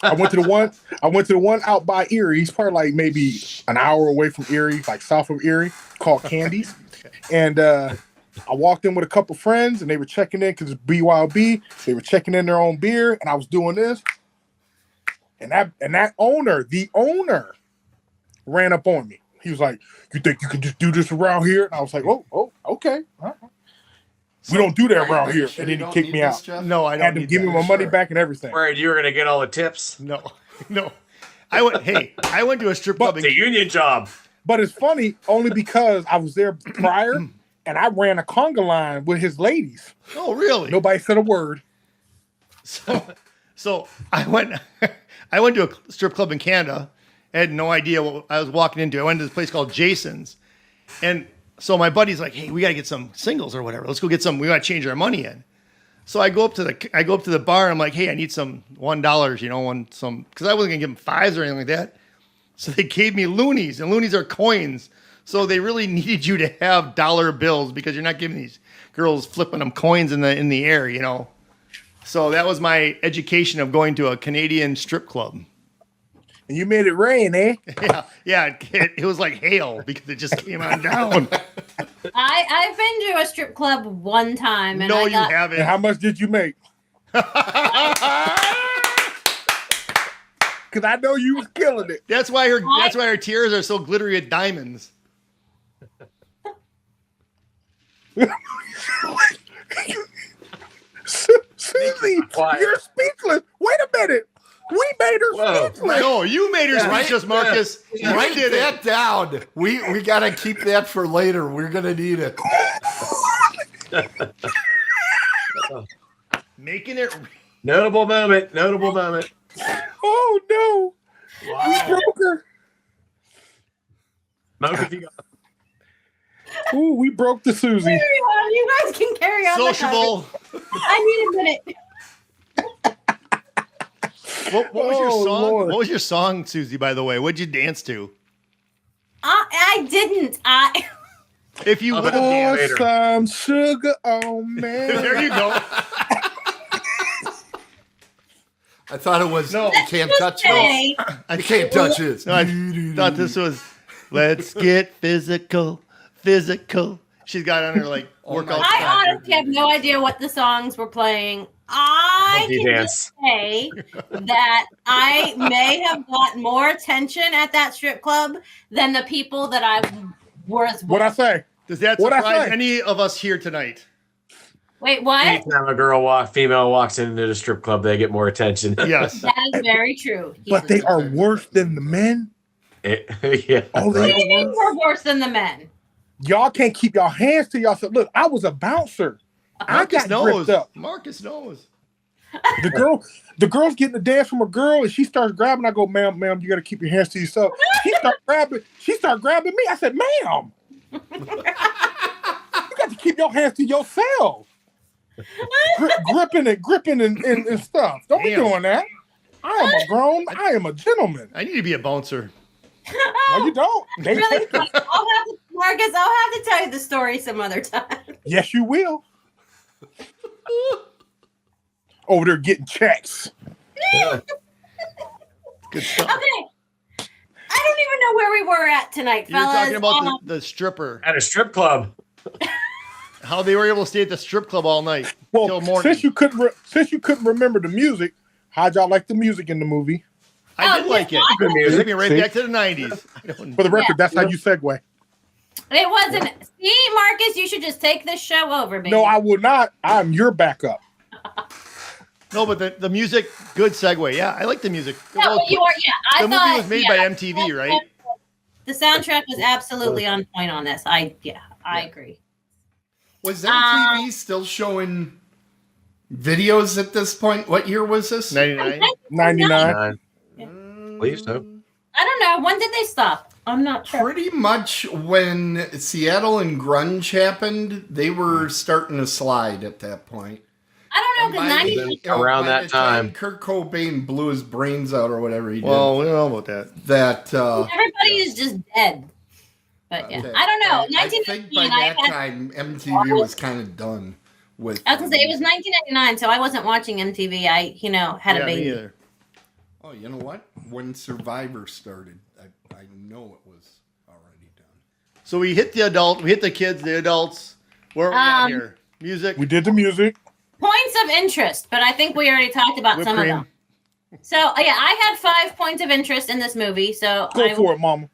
I went to the one out by Erie. It's probably like maybe an hour away from Erie, like south of Erie, called Candy's. And I walked in with a couple friends and they were checking in because it's BYOB. They were checking in their own beer and I was doing this. And that owner, ran up on me. He was like, "You think you can just do this around here?" And I was like, "Oh, okay. All right. We don't do that around here." And then he kicked me out. No, I I don't had to need give that. me my money back and everything. worried you were going to get all the tips. No. I went to a strip club. It's a union job. But it's funny only because I was there prior and I ran a conga line with his ladies. Oh, really? Nobody said a word. So I went to a strip club in Canada. I had no idea what I was walking into. I went to this place called Jason's. And so my buddy's like, "Hey, we got to get some singles or whatever. Let's go get some. We got to change our money in." So I go up to the bar and I'm like, "Hey, I need some $1, because I wasn't going to give them fives or anything like that." So they gave me loonies, and loonies are coins. So they really needed you to have dollar bills because you're not giving these girls flipping them coins in the air, So that was my education of going to a Canadian strip club. And you made it rain, eh? Yeah, it was like hail because it just came on down. I've been to a strip club one time. And No, I you got, haven't. And how much did you make? Because I know you was killing it. That's why her tears are so glittery with diamonds. Suzy, Quiet. you're speechless. Wait a minute. We made her speechless. No, you made her speechless, Marcus. I Write did that it. down. We got to keep that for later. We're going to need it. Making it. Notable moment. Oh, no. We broke her. Moment if you got- Ooh, we broke the Suzy. Carry on. You guys can carry on. the Sociable. conversation. I need a minute. What was your Oh, song? Lord. What was your song, Suzy, by the way? What'd you dance to? I didn't. If you would have Pour danced. some sugar on me. There you go. I thought it was, No. you can't touch it. Hey, You can't touch it. No, I thought this was Let's Get Physical. She's got on her workout. I honestly have no idea what the songs were playing. I Monkey can dance. just say that I may have got more attention at that strip club than the people that I was with. What'd I say? Does that What'd I surprise say? any of us here tonight? Wait, what? Anytime a female walks into the strip club, they get more attention. Yes. That is very true. But they are worse than the men. Yeah. Oh, What do they you mean are worse. we're worse than the men? Y'all can't keep y'all hands to yourself. Look, I was a bouncer. I got gripped up. Marcus knows. The girl's getting a dance from a girl, and she starts grabbing. I go, ma'am, you got to keep your hands to yourself. She start grabbing me. I said, ma'am, you got to keep your hands to yourself. Gripping and stuff. Don't be Damn. doing that. I am a gentleman. I need to be a bouncer. No, you don't. They- Really? Marcus, I'll have to tell you the story some other time. Yes, you will. Over there getting checks. Good stuff. Okay. I don't even know where we were at tonight, You're fellas. talking about the stripper. At a strip club. How they were able to stay at the strip club all night till Well, morning. since you couldn't remember the music, how'd y'all like the music in the movie? I did like it. Good Took music. me right See? back to the 90s. I don't For the record, that's how you segue. It wasn't. See, Marcus, you should just take this show over, baby. No, I will not. I'm your backup. No, but the music, good segue. Yeah, I like the music. No, but you are. Yeah, I the thought movie was made by MTV, right? The soundtrack was absolutely on point on this. I agree. Was MTV still showing videos at this point. What year was this? 99. 99. Believe so. I don't know. When did they stop? I'm not sure. Pretty much when Seattle and grunge happened, they were starting to slide at that point. I don't know, because 90. Around by that the time. Kurt Cobain blew his brains out or whatever he did. Well, we don't know about that. That Everybody is just dead. But yeah, okay. I don't know. I think by 1999, that time MTV was kind of done with. I was gonna say it was 1999, so I wasn't watching MTV. I, had a Yeah, me baby. either. Oh, you know what? When Survivor started, I know it was already done. So we hit the kids, the adults. Where are we at here? Music. We did the music. Points of interest, but I think we already talked about Whipped some cream. of them. So yeah, I had 5 points of interest in this movie. So Go for it, Mama.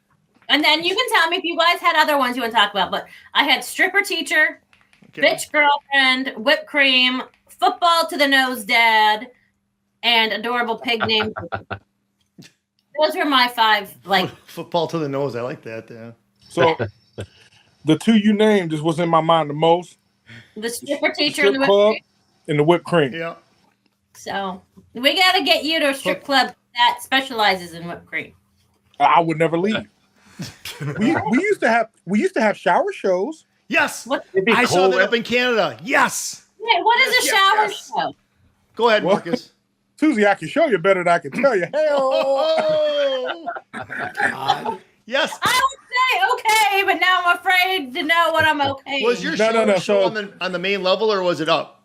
And then you can tell me if you guys had other ones you want to talk about. But I had stripper teacher, Okay. bitch girlfriend, whipped cream, football to the nose dad, and adorable pig named. Those were my 5. Like, Football to the nose. I like that. Yeah. So the 2 you named just was in my mind the most. the stripper teacher Strip and the whipped club cream. and the whipped cream. Yeah. So we got to get you to a strip club that specializes in whipped cream. I would never leave. we used to have shower shows. Yes. What? It'd be I saw cool that if- up in Canada. Yes. Wait, what is a shower show? Go ahead, Well- Marcus. Susie, I can show you better than I can tell you. Hell, Oh. God. Yes. I would say okay, but now I'm afraid to know what I'm okay. Was your No, show so- on the main level or was it up?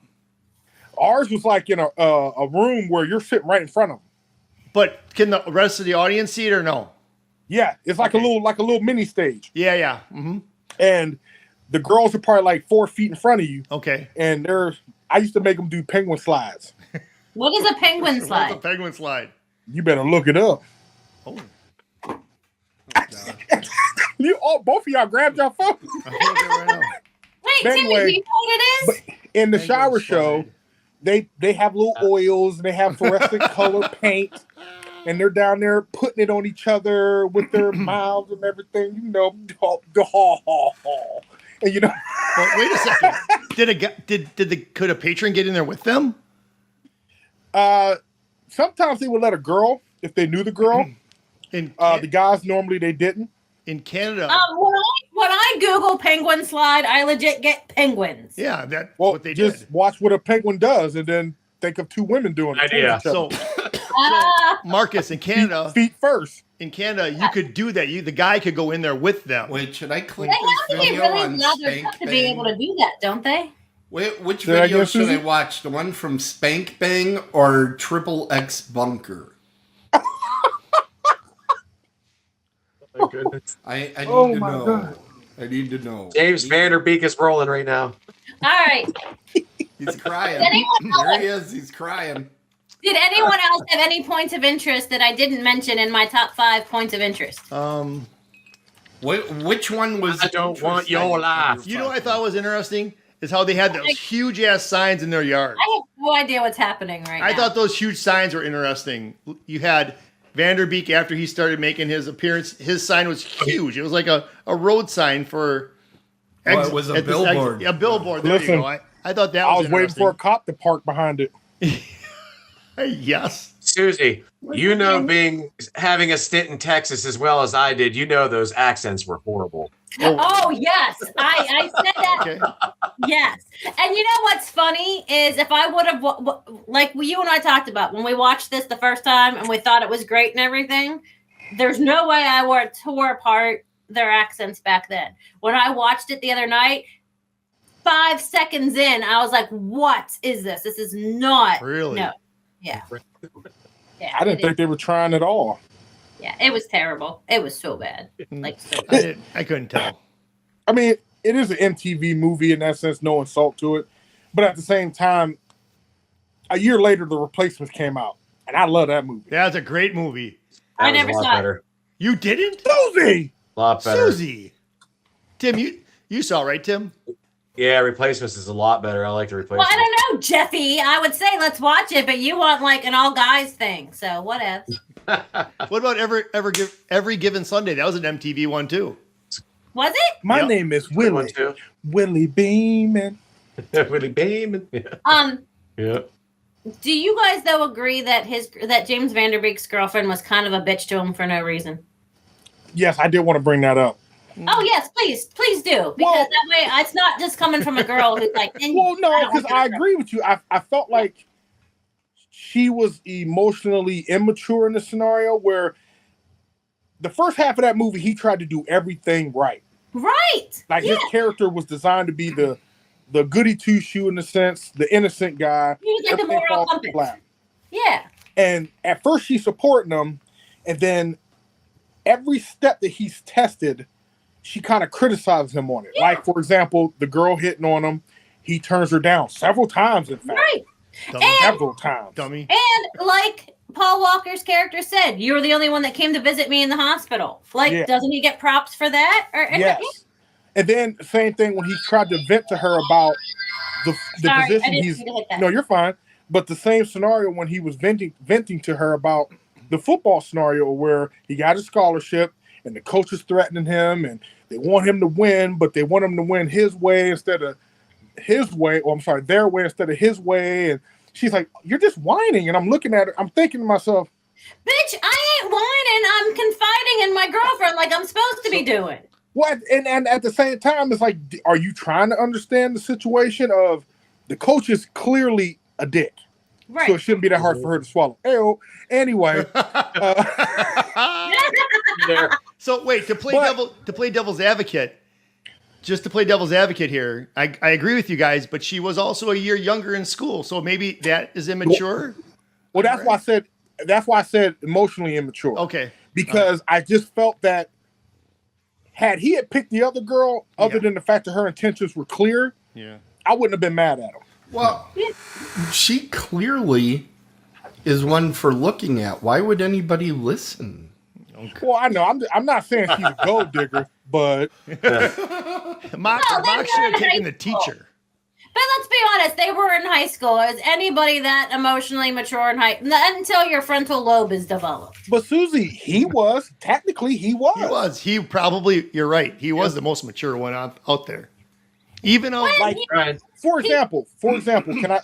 ours was like in a room where you're sitting right in front of them. But can the rest of the audience see it or no? Yeah, it's like a little mini stage, Yeah, yeah. Mm-hmm. and the girls are probably like 4 feet in front of you, Okay. and I used to make them do penguin slides. What is a penguin What's a slide? penguin slide? You better look it up. Oh. Both of y'all grabbed your phone. I'm looking right now. Wait, But Timmy, anyway, do you know what it is? In the Penguin shower slide. show, they have little oils and they have fluorescent color paint, and they're down there putting it on each other with their mouths and everything. And Well, wait a second. Could a patron get in there with them? sometimes they would let a girl if they knew the girl. In The guys normally they didn't. in Canada. When I Google penguin slide, I legit get penguins. Yeah, that's Well, what they just did. watch what a penguin does, and then think of 2 women doing it. Idea. So, Marcus, in Canada, feet first. you could do that. The guy could go in there with them. Wait, should I click They have this to be video really on love their Spank stuff to be able to Bang? do that, don't they? Wait, which Say that video again, should I Susie? watch? The one from Spank Bang or Triple X Bunker? My goodness. I need Oh to my know. God. I need to know. James Van Der Beek is rolling right now. All right. He's crying. Anyone There he is. He's crying. Did anyone else have any points of interest that I didn't mention in my top 5 points of interest? Which one was? I don't want your life. You know what I thought was interesting is how they had those huge ass signs in their yard. I have no idea what's happening right now. I thought those huge signs were interesting. You had Van Der Beek after he started making his appearance. His sign was huge. It was like a road sign for. Oh, it was a at this billboard. a billboard. There Listen, you go. I thought that I was was waiting for a cop to park behind it. Yes. Susie, having a stint in Texas as well as I did, those accents were horrible. Oh, yes. I said that. Okay. Yes. And you know what's funny is if I would have, like you and I talked about when we watched this the first time and we thought it was great and everything, there's no way I tore apart their accents back then. When I watched it the other night, 5 seconds in, I was like, what is this? This is not. Really? No. Yeah. Yeah. I didn't think they were trying at all. Yeah, it was terrible. It was so bad. Like, so bad. I couldn't tell. I mean, it is an MTV movie in that sense, no insult to it. But at the same time, a year later, The Replacements came out. And I love that movie. That's a great movie. I That was never a lot saw it. better. You didn't? Susie! A lot better. Susie. Tim, you saw, right, Tim? Yeah, Replacements is a lot better. I like the Well, Replacements. I don't know, Jeffy. I would say let's watch it, but you want like an all guys thing. So whatever. What about every given Sunday? That was an MTV one too. Was it? My Yep. name is Good one, Willie. too. Willie Beeman. Willie Beeman. Yeah. Yeah. Do you guys though agree that James Van Der Beek's girlfriend was kind of a bitch to him for no reason? Yes, I did want to bring that up. Oh yes, please do, because that way it's not just coming from a girl who's like. Well, no, because I agree with you. I felt like she was emotionally immature in the scenario where the first half of that movie he tried to do everything right. Right. Like his character was designed to be the goody two shoe in a sense, the innocent guy. He was like the moral compass. Yeah. And at first she's supporting him, and then every step that he's tested, she kind of criticizes him on it. Yeah. Like, for example, the girl hitting on him, he turns her down several times, in fact. Right. Several times. Dummy. And like Paul Walker's character said, you're the only one that came to visit me in the hospital. Like, doesn't he get props for that? Yes. And then same thing when he tried to vent to her about the position he's. No, you're fine. But the same scenario when he was venting to her about the football scenario where he got a scholarship and the coach is threatening him and they want him to win, but they want him to win his way instead of his way. Or I'm sorry, their way instead of his way. And she's like, "You're just whining." And I'm looking at her. I'm thinking to myself, "Bitch, I ain't whining. I'm confiding in my girlfriend like I'm supposed to be doing." What? And at the same time, it's like, are you trying to understand the situation of the coach is clearly a dick? Right. So it shouldn't be that hard for her to swallow. Ew. Anyway. So wait, to play devil's advocate, just to play devil's advocate here, I agree with you guys, but she was also a year younger in school, so maybe that is immature. Well, that's why I said emotionally immature. Okay. Because I just felt that had he had picked the other girl, other than the fact that her intentions were clear, I wouldn't have been mad at him. Well, she clearly is one for looking at. Why would anybody listen? Okay. Well, I know. I'm not saying she's a gold digger, but Mock should have taken the teacher. But let's be honest, they were in high school. Is anybody that emotionally mature in until your frontal lobe is developed? But Susie, he was. Technically, he was. He was. He probably, you're right. He was the most mature one out there. Even though, for example, can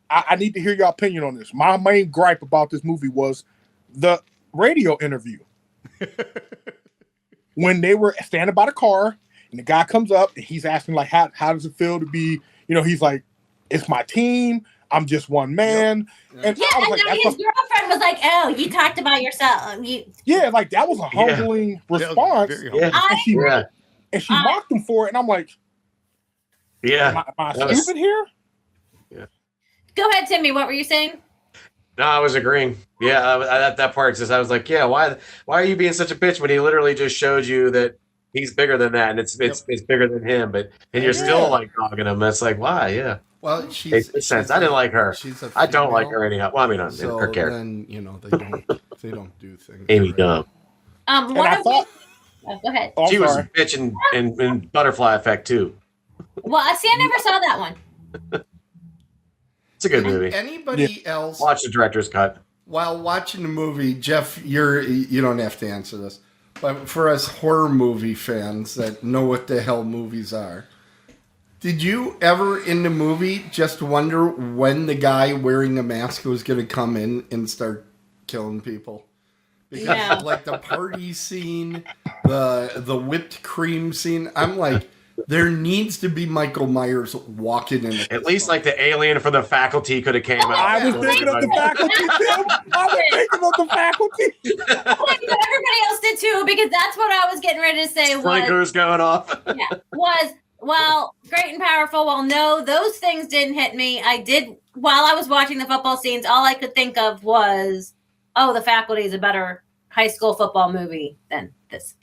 I need to hear your opinion on this. My main gripe about this movie was the radio interview. When they were standing by the car and the guy comes up and he's asking like, how does it feel to be, he's like, it's my team. I'm just one man. Yep. And I was like, his girlfriend was like, "Oh, you talked about yourself." Like that was a humbling response. And she mocked him for it. And I'm like, am I stupid here? Yeah. Go ahead, Timmy. What were you saying? No, I was agreeing. Yeah, that part says I was like, why are you being such a bitch when he literally just showed you that he's bigger than that and it's bigger than him, and you're still like dogging him. That's like, why? Yeah. Well, it makes sense. I didn't like her. I don't like her anyhow. Well, I mean, so her character. Then they don't do things. Amy dumb. Go ahead. She was a bitch in Butterfly Effect too. Well, see, I never saw that one. It's a good movie. Anybody else watch the director's cut while watching the movie? Jeff, you don't have to answer this, but for us horror movie fans that know what the hell movies are, did you ever in the movie just wonder when the guy wearing a mask was going to come in and start killing people? Because like the party scene, the whipped cream scene, I'm like, there needs to be Michael Myers walking in. At least like the alien from the Faculty could have came out. I was thinking of the Faculty too. Everybody else did too, because that's what I was getting ready to say. Sprinklers going off. Well, great and powerful. Well, no, those things didn't hit me. I did, while I was watching the football scenes, all I could think of was, The Faculty is a better high school football movie than this.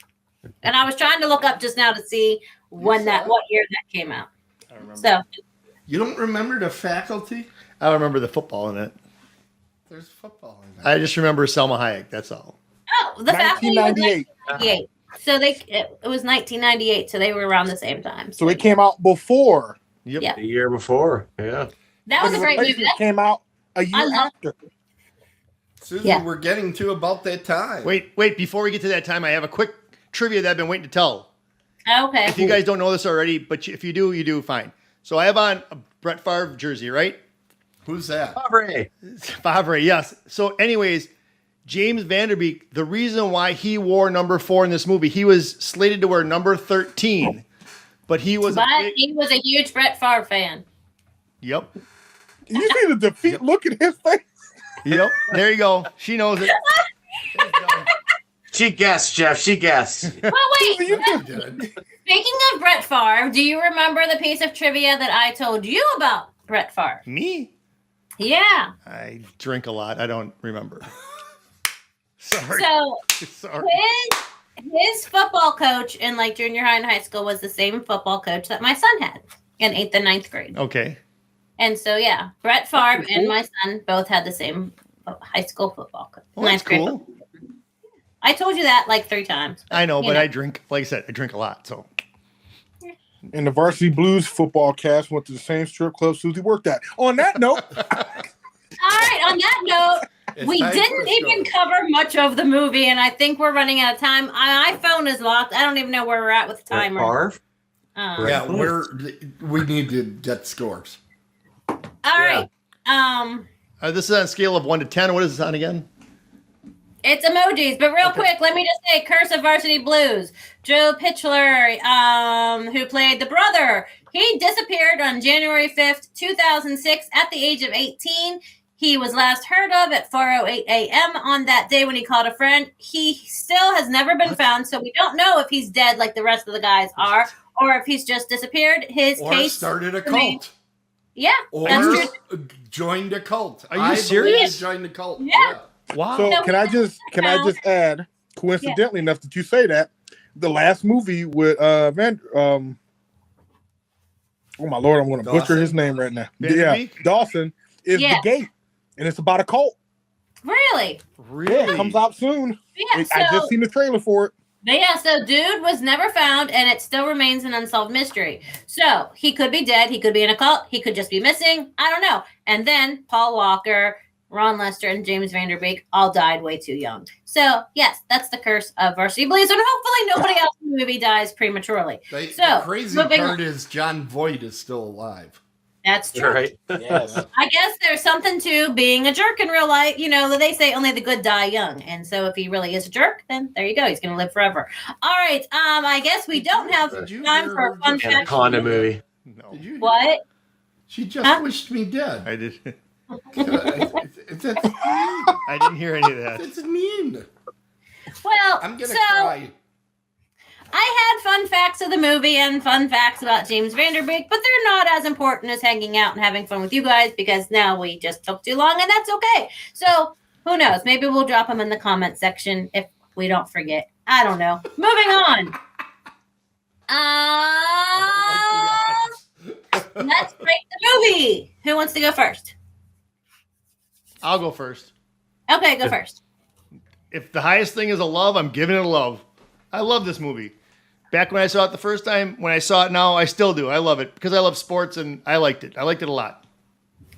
And I was trying to look up just now to see what year that came out. I remember. So you don't remember The Faculty? I don't remember the football in it. There's football in it. I just remember Selma Hayek. That's all. Oh, The Faculty was 1998. So it was 1998. So they were around the same time. So it came out before. Yep. The year before. Yeah. That was a great movie. It came out a year after. Susie, we're getting to about that time. Wait. Before we get to that time, I have a quick trivia that I've been waiting to tell. Okay. If you guys don't know this already, but if you do, you do fine. So I have on a Brett Favre jersey, right? Who's that? Favre. Favre, yes. So, anyways, James Van Der Beek, the reason why he wore number 4 in this movie, he was slated to wear number 13, but he was he was a huge Brett Favre fan. Yep. You see the defeat look in his face? Yep. There you go. She knows it. She guessed, Jeff. She guessed. Well, wait. Speaking of Brett Favre, do you remember the piece of trivia that I told you about Brett Favre? Me? Yeah. I drink a lot. I don't remember. Sorry. So Sorry. his football coach in like junior high and high school was the same football coach that my son had in 8th and 9th grade. Okay. And so, yeah, Brett Favre and my son both had the same high school football coach. Well, that's cool. I told you that like 3 times. I know, but I drink, like I said, I drink a lot. So, And the Varsity Blues football cast went to the same strip club Suzy worked at. On that note. All right, on that note, we didn't even cover much of the movie, and I think we're running out of time. My phone is locked. I don't even know where we're at with the timer. Yeah, we need to get scores. All right. This is on a scale of 1 to 10. What is this on again? It's emojis, but real quick, let me just say, Curse of Varsity Blues. Joe Pitchler, who played the brother, he disappeared on January 5th, 2006 at the age of 18. He was last heard of at 4:08 a.m. on that day when he called a friend. He still has never been found, so we don't know if he's dead like the rest of the guys are, or if he's just disappeared. His case started a cult. Yeah, or that's true. Joined a cult. Are you serious? Joined a cult. Yeah. Wow. So No, can I just add, coincidentally enough that you say that, the last movie with oh my Lord, I'm going to butcher his name right now. Dawson is The Gate, and it's about a cult. Really? Yeah, it comes out soon. Yeah, I just seen the trailer for it. But yeah, so dude was never found, and it still remains an unsolved mystery. So he could be dead, he could be in a cult, he could just be missing. I don't know. And then Paul Walker, Ron Lester, and James Van Der Beek all died way too young. So yes, that's the curse of Varsity Blues, and hopefully nobody else in the movie dies prematurely. The crazy part is John Voight is still alive. That's true. Right. Yes. I guess there's something to being a jerk in real life. You know, they say only the good die young. And so if he really is a jerk, then there you go. He's going to live forever. All right. I guess we don't have time for a fun fact. Anaconda movie. No. What? She just wished me dead. I did. That's mean. I didn't hear any of that. That's mean. Well, I'm going to cry. I had fun facts of the movie and fun facts about James Van Der Beek, but they're not as important as hanging out and having fun with you guys because now we just took too long, and that's okay. So who knows? Maybe we'll drop them in the comment section if we don't forget. I don't know. Moving on. Let's break the movie. Who wants to go first? I'll go first. Okay, go first. If the highest thing is a love, I'm giving it a love. I love this movie. Back when I saw it the first time, when I saw it now, I still do. I love it because I love sports and I liked it. I liked it a lot.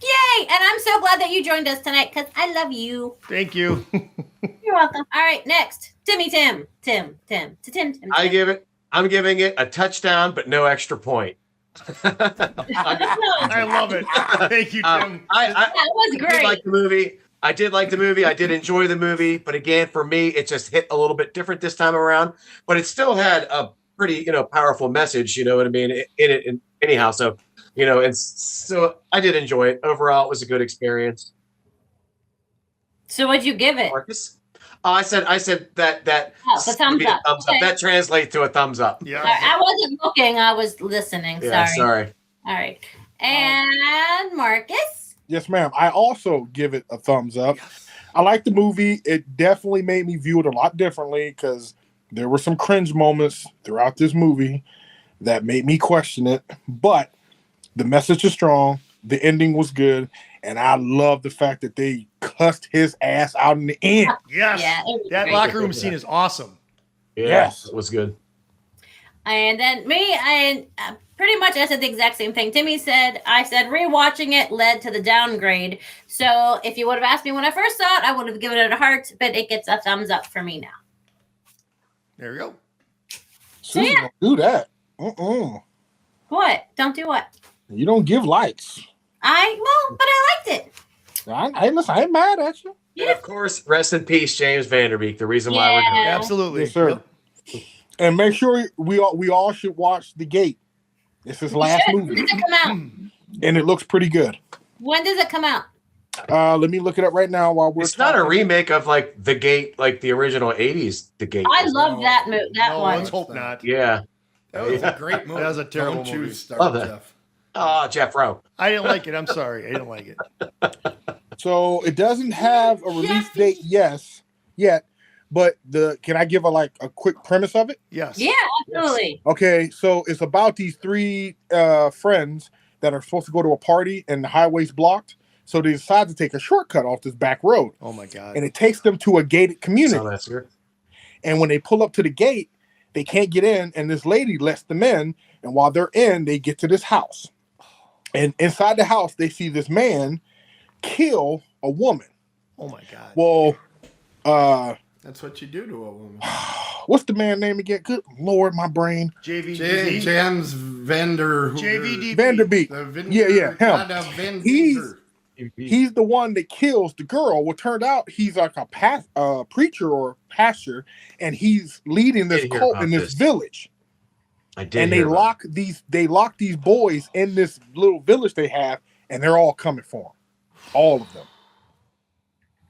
Yay! And I'm so glad that you joined us tonight because I love you. Thank you. You're welcome. All right, next. Tim. I'm giving it a touchdown, but no extra point. I love it. Thank you, Tim. That was great. I did like the movie. I did enjoy the movie, but again, for me, it just hit a little bit different this time around. But it still had a pretty, powerful message. You know what I mean? In it, anyhow. So, and so I did enjoy it. Overall, it was a good experience. So, what'd you give it? Marcus? I said that. The thumbs up. Thumbs up. That translates to a thumbs up. Yeah. I wasn't looking. I was listening. Yeah, Sorry. All right. And Marcus? Yes, ma'am. I also give it a thumbs up. Yes. I like the movie. It definitely made me view it a lot differently because there were some cringe moments throughout this movie that made me question it. But the message is strong. The ending was good. And I love the fact that they cussed his ass out in the end. Yes. Yeah, that locker room scene is awesome. Yes, it was good. And then pretty much I said the exact same thing. I said rewatching it led to the downgrade. So if you would have asked me when I first saw it, I would have given it a heart, but it gets a thumbs up for me now. There we go. Suzy, don't do that. What? Don't do what? You don't give likes. But I liked it. Listen, I ain't mad at you. And of course, rest in peace, James Van Der Beek. The reason why we're doing it. Absolutely. Yes, sir. Yep. And make sure we all should watch The Gate. It's his last When movie, does it come out? and it looks pretty good. When does it come out? Let me look it up right now while we're. It's not a talking. remake of like The Gate, like the original '80s The Gate. I love that movie. That No, one. let's hope not. Yeah. That was a great movie. That was a terrible Don't you movie. start, Love that. Jeff. Oh, Jeff Rowe. I didn't like it. I'm sorry. I didn't like it. So it doesn't have a release date, yet. But can I give a quick premise of it? Yes. Yeah, absolutely. Okay, so it's about these three friends that are supposed to go to a party and the highway's blocked. So they decide to take a shortcut off this back road. Oh my God. And it takes them to a gated community. Saw that, sir. And when they pull up to the gate, they can't get in, and this lady lets them in. And while they're in, they get to this house. And inside the house, they see this man kill a woman. Oh my God. Well, That's what you do to a woman. what's the man name again? Good Lord, my brain. JVD. James Van Der JVD. Van Der Beek. Yeah, him. He's the one that kills the girl. Well, turned out he's like a preacher or pastor, and he's leading this Did hear cult about in this this. village. I did. And they hear about lock these boys in this little village they have, and they're all coming for them, all of them.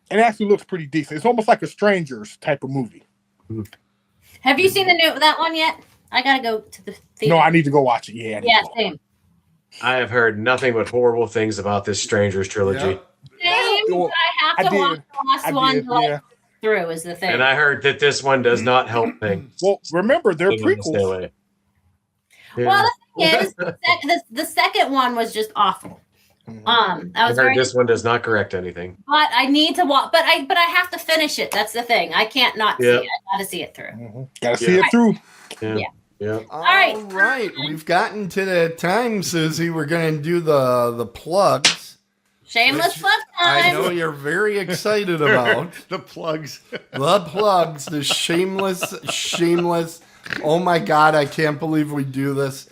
And it actually looks pretty decent. It's almost like a Strangers type of movie. Have you seen that one yet? I gotta go to the theater. No, I need to go watch it. Yeah. Yeah, same. I have heard nothing but horrible things about this Strangers trilogy. Same. Well, I have to watch the last one to yeah. through is the thing. And I heard that this one does not help things. Well, remember, they're Stay prequels. away. Yeah. Well, the thing is, the second one was just awful. I I was heard very, this one does not correct anything. but I need to watch. But I have to finish it. That's the thing. I can't not see Yeah. it. I got to see it through. Gotta see it through. Yeah. Yeah. Yeah. All right. right. We've gotten to the time, Susie. We're going to do the plugs. Shameless plug I time. know you're very excited about. The plugs. The plugs, the shameless. Oh my God, I can't believe we do this.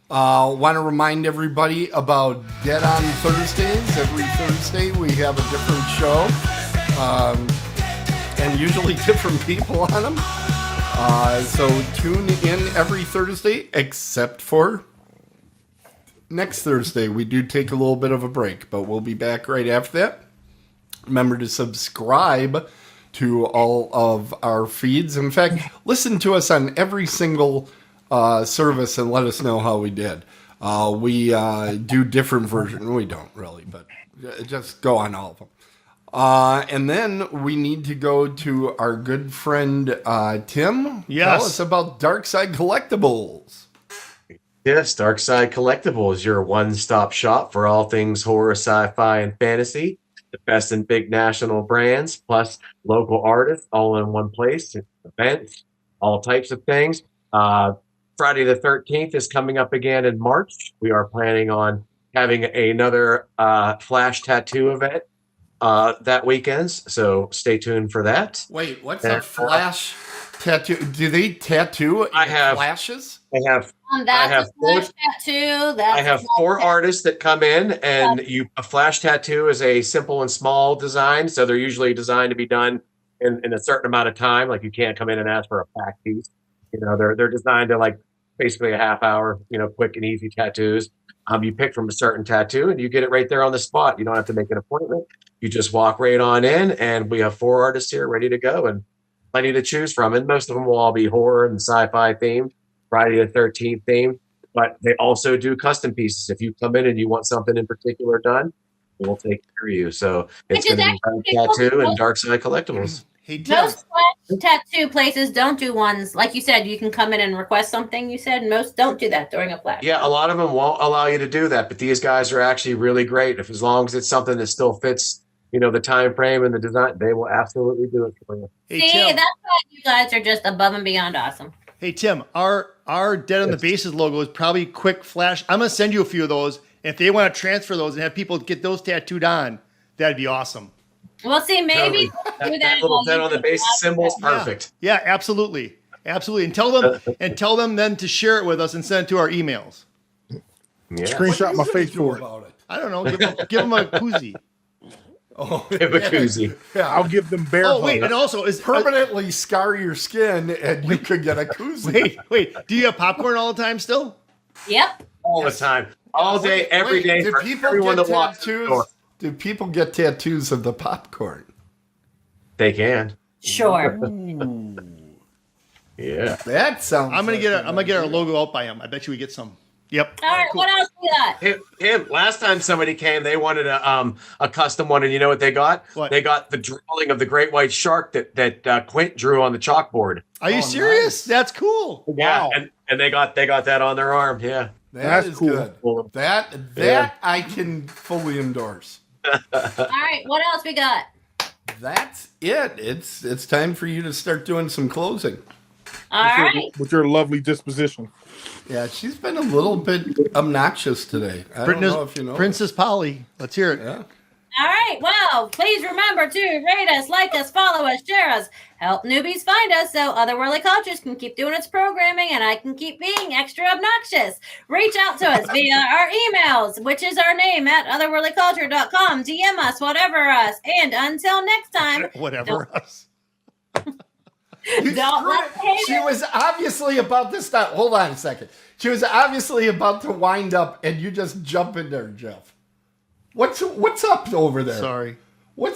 Want to remind everybody about Dead on Thursdays. Every Thursday we have a different show, and usually different people on them. So tune in every Thursday, except for next Thursday. We do take a little bit of a break, but we'll be back right after that. Remember to subscribe to all of our feeds. In fact, listen to us on every single service and let us know how we did. We do different versions. We don't really, but just go on all of them. And then we need to go to our good friend Tim. Yes. Tell us about Darkside Collectibles. Yes, Darkside Collectibles, your one-stop shop for all things horror, sci-fi, and fantasy. The best in big national brands, plus local artists, all in one place. Events, all types of things. Friday the 13th is coming up again in March. We are planning on having another flash tattoo event that weekend, so stay tuned for that. Wait, what's a flash tattoo? Do they tattoo flashes? I have That's a four- flash tattoo. I have four artists that come in, and a flash tattoo is a simple and small design, so they're usually designed to be done in a certain amount of time. Like you can't come in and ask for a pack piece. You know, they're designed to like basically a half hour, quick and easy tattoos. You pick from a certain tattoo and you get it right there on the spot. You don't have to make an appointment. You just walk right on in, and we have four artists here ready to go and plenty to choose from. And most of them will all be horror and sci-fi themed, Friday the 13th themed. But they also do custom pieces. If you come in and you want something in particular done, we'll take care of you. So it's Which is going to be actually Tattoo and Darkside Collectibles. Hey, Tim. Most flash tattoo places don't do ones like you said. You can come in and request something. You said most don't do that during a flash. Yeah, a lot of them won't allow you to do that, but these guys are actually really great. If as long as it's something that still fits, the time frame and the design, they will absolutely do it for you. Hey, See, Tim. that's why you guys are just above and beyond awesome. Hey, Tim. Our Dead on the Bases logo is probably quick flash. I'm gonna send you a few of those. If they want to transfer those and have people get those tattooed on, that'd be awesome. We'll see. Maybe do That little Dead on the Bases symbol is Yeah. perfect. Yeah, absolutely. And tell them then to share it with us and send it to our emails. Yeah. Screenshot my face do for it. about it. I don't know. Give him a koozie. Oh, Give a koozie. yeah. I'll give them bear Oh, wait. hugs. And also, is Permanently scar your skin, and you could get a koozie. wait. Do you have popcorn all the time still? Yep. All the time. All day, every day. Do For people everyone get that walks through the door. tattoos? Do people get tattoos of the popcorn? They can. Sure. Yeah. That sounds. I'm gonna like get an our idea. logo out by him. I bet you we get some. Yep. All right. What else we got? Him. Last time somebody came, they wanted a custom one, and you know what they got? What? They got the drawing of the great white shark that Quint drew on the chalkboard. Are you Oh, serious? nice. That's cool. Wow. Yeah, and they got that on their arm. Yeah. That's That's cool. good. That Yeah. I can fully endorse. All right. What else we got? That's it. It's time for you to start doing some closing. All right. With your lovely disposition. Yeah, she's been a little bit obnoxious today. I don't know if you know. Princess Polly. Let's hear it. Yeah. All right. Well, please remember to rate us, like us, follow us, share us, help newbies find us so Otherworldly Cultures can keep doing its programming and I can keep being extra obnoxious. Reach out to us via our emails, which is our name at otherworldlyculture.com. DM us, whatever us. And until next time, Whatever else. don't let the haters- She was obviously about to stop. Hold on a second. She was obviously about to wind up, and you just jump in there, Jeff. What's up over there? Sorry. What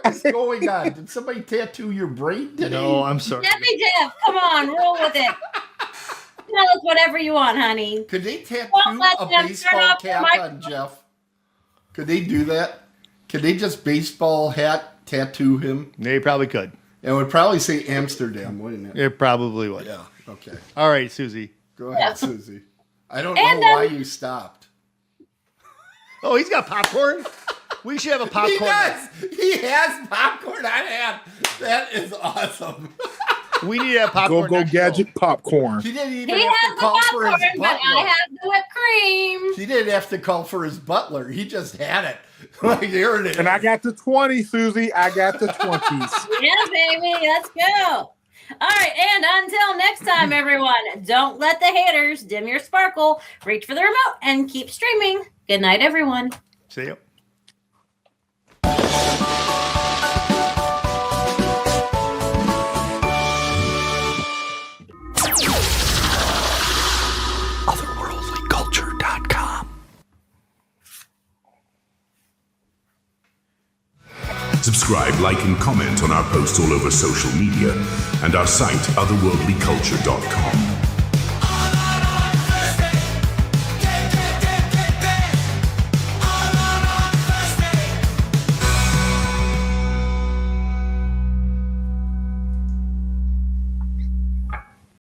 is going on? Did somebody tattoo your brain today? No, I'm sorry. Jeffy Jeff, come on, roll with it. Tell us whatever you want, honey. Could they tattoo Well, let a them turn baseball off the cap on microphone. Jeff? Could they do that? Could they just baseball hat tattoo him? They probably could. It would probably say Amsterdam, wouldn't it? It probably would. Yeah. Okay. All right, Susie. Go ahead, Susie. I don't And know why then- you stopped. Oh, he's got popcorn. We should have a He popcorn. does. He has popcorn on hand. That is awesome. We need to have popcorn. Go next gadget show. popcorn. He didn't even He have has to the call for popcorn, his but I butler. have the whipped cream. He didn't have to call for his butler. He just had it. Like, here it is. And I got the 20, Susie. I got the 20s. Yeah, baby, let's go. All right, and until next time, everyone, don't let the haters dim your sparkle. Reach for the remote and keep streaming. Good night, everyone. See you. Otherworldlyculture.com. Subscribe, like, and comment on our posts all over social media and our site, otherworldlyculture.com.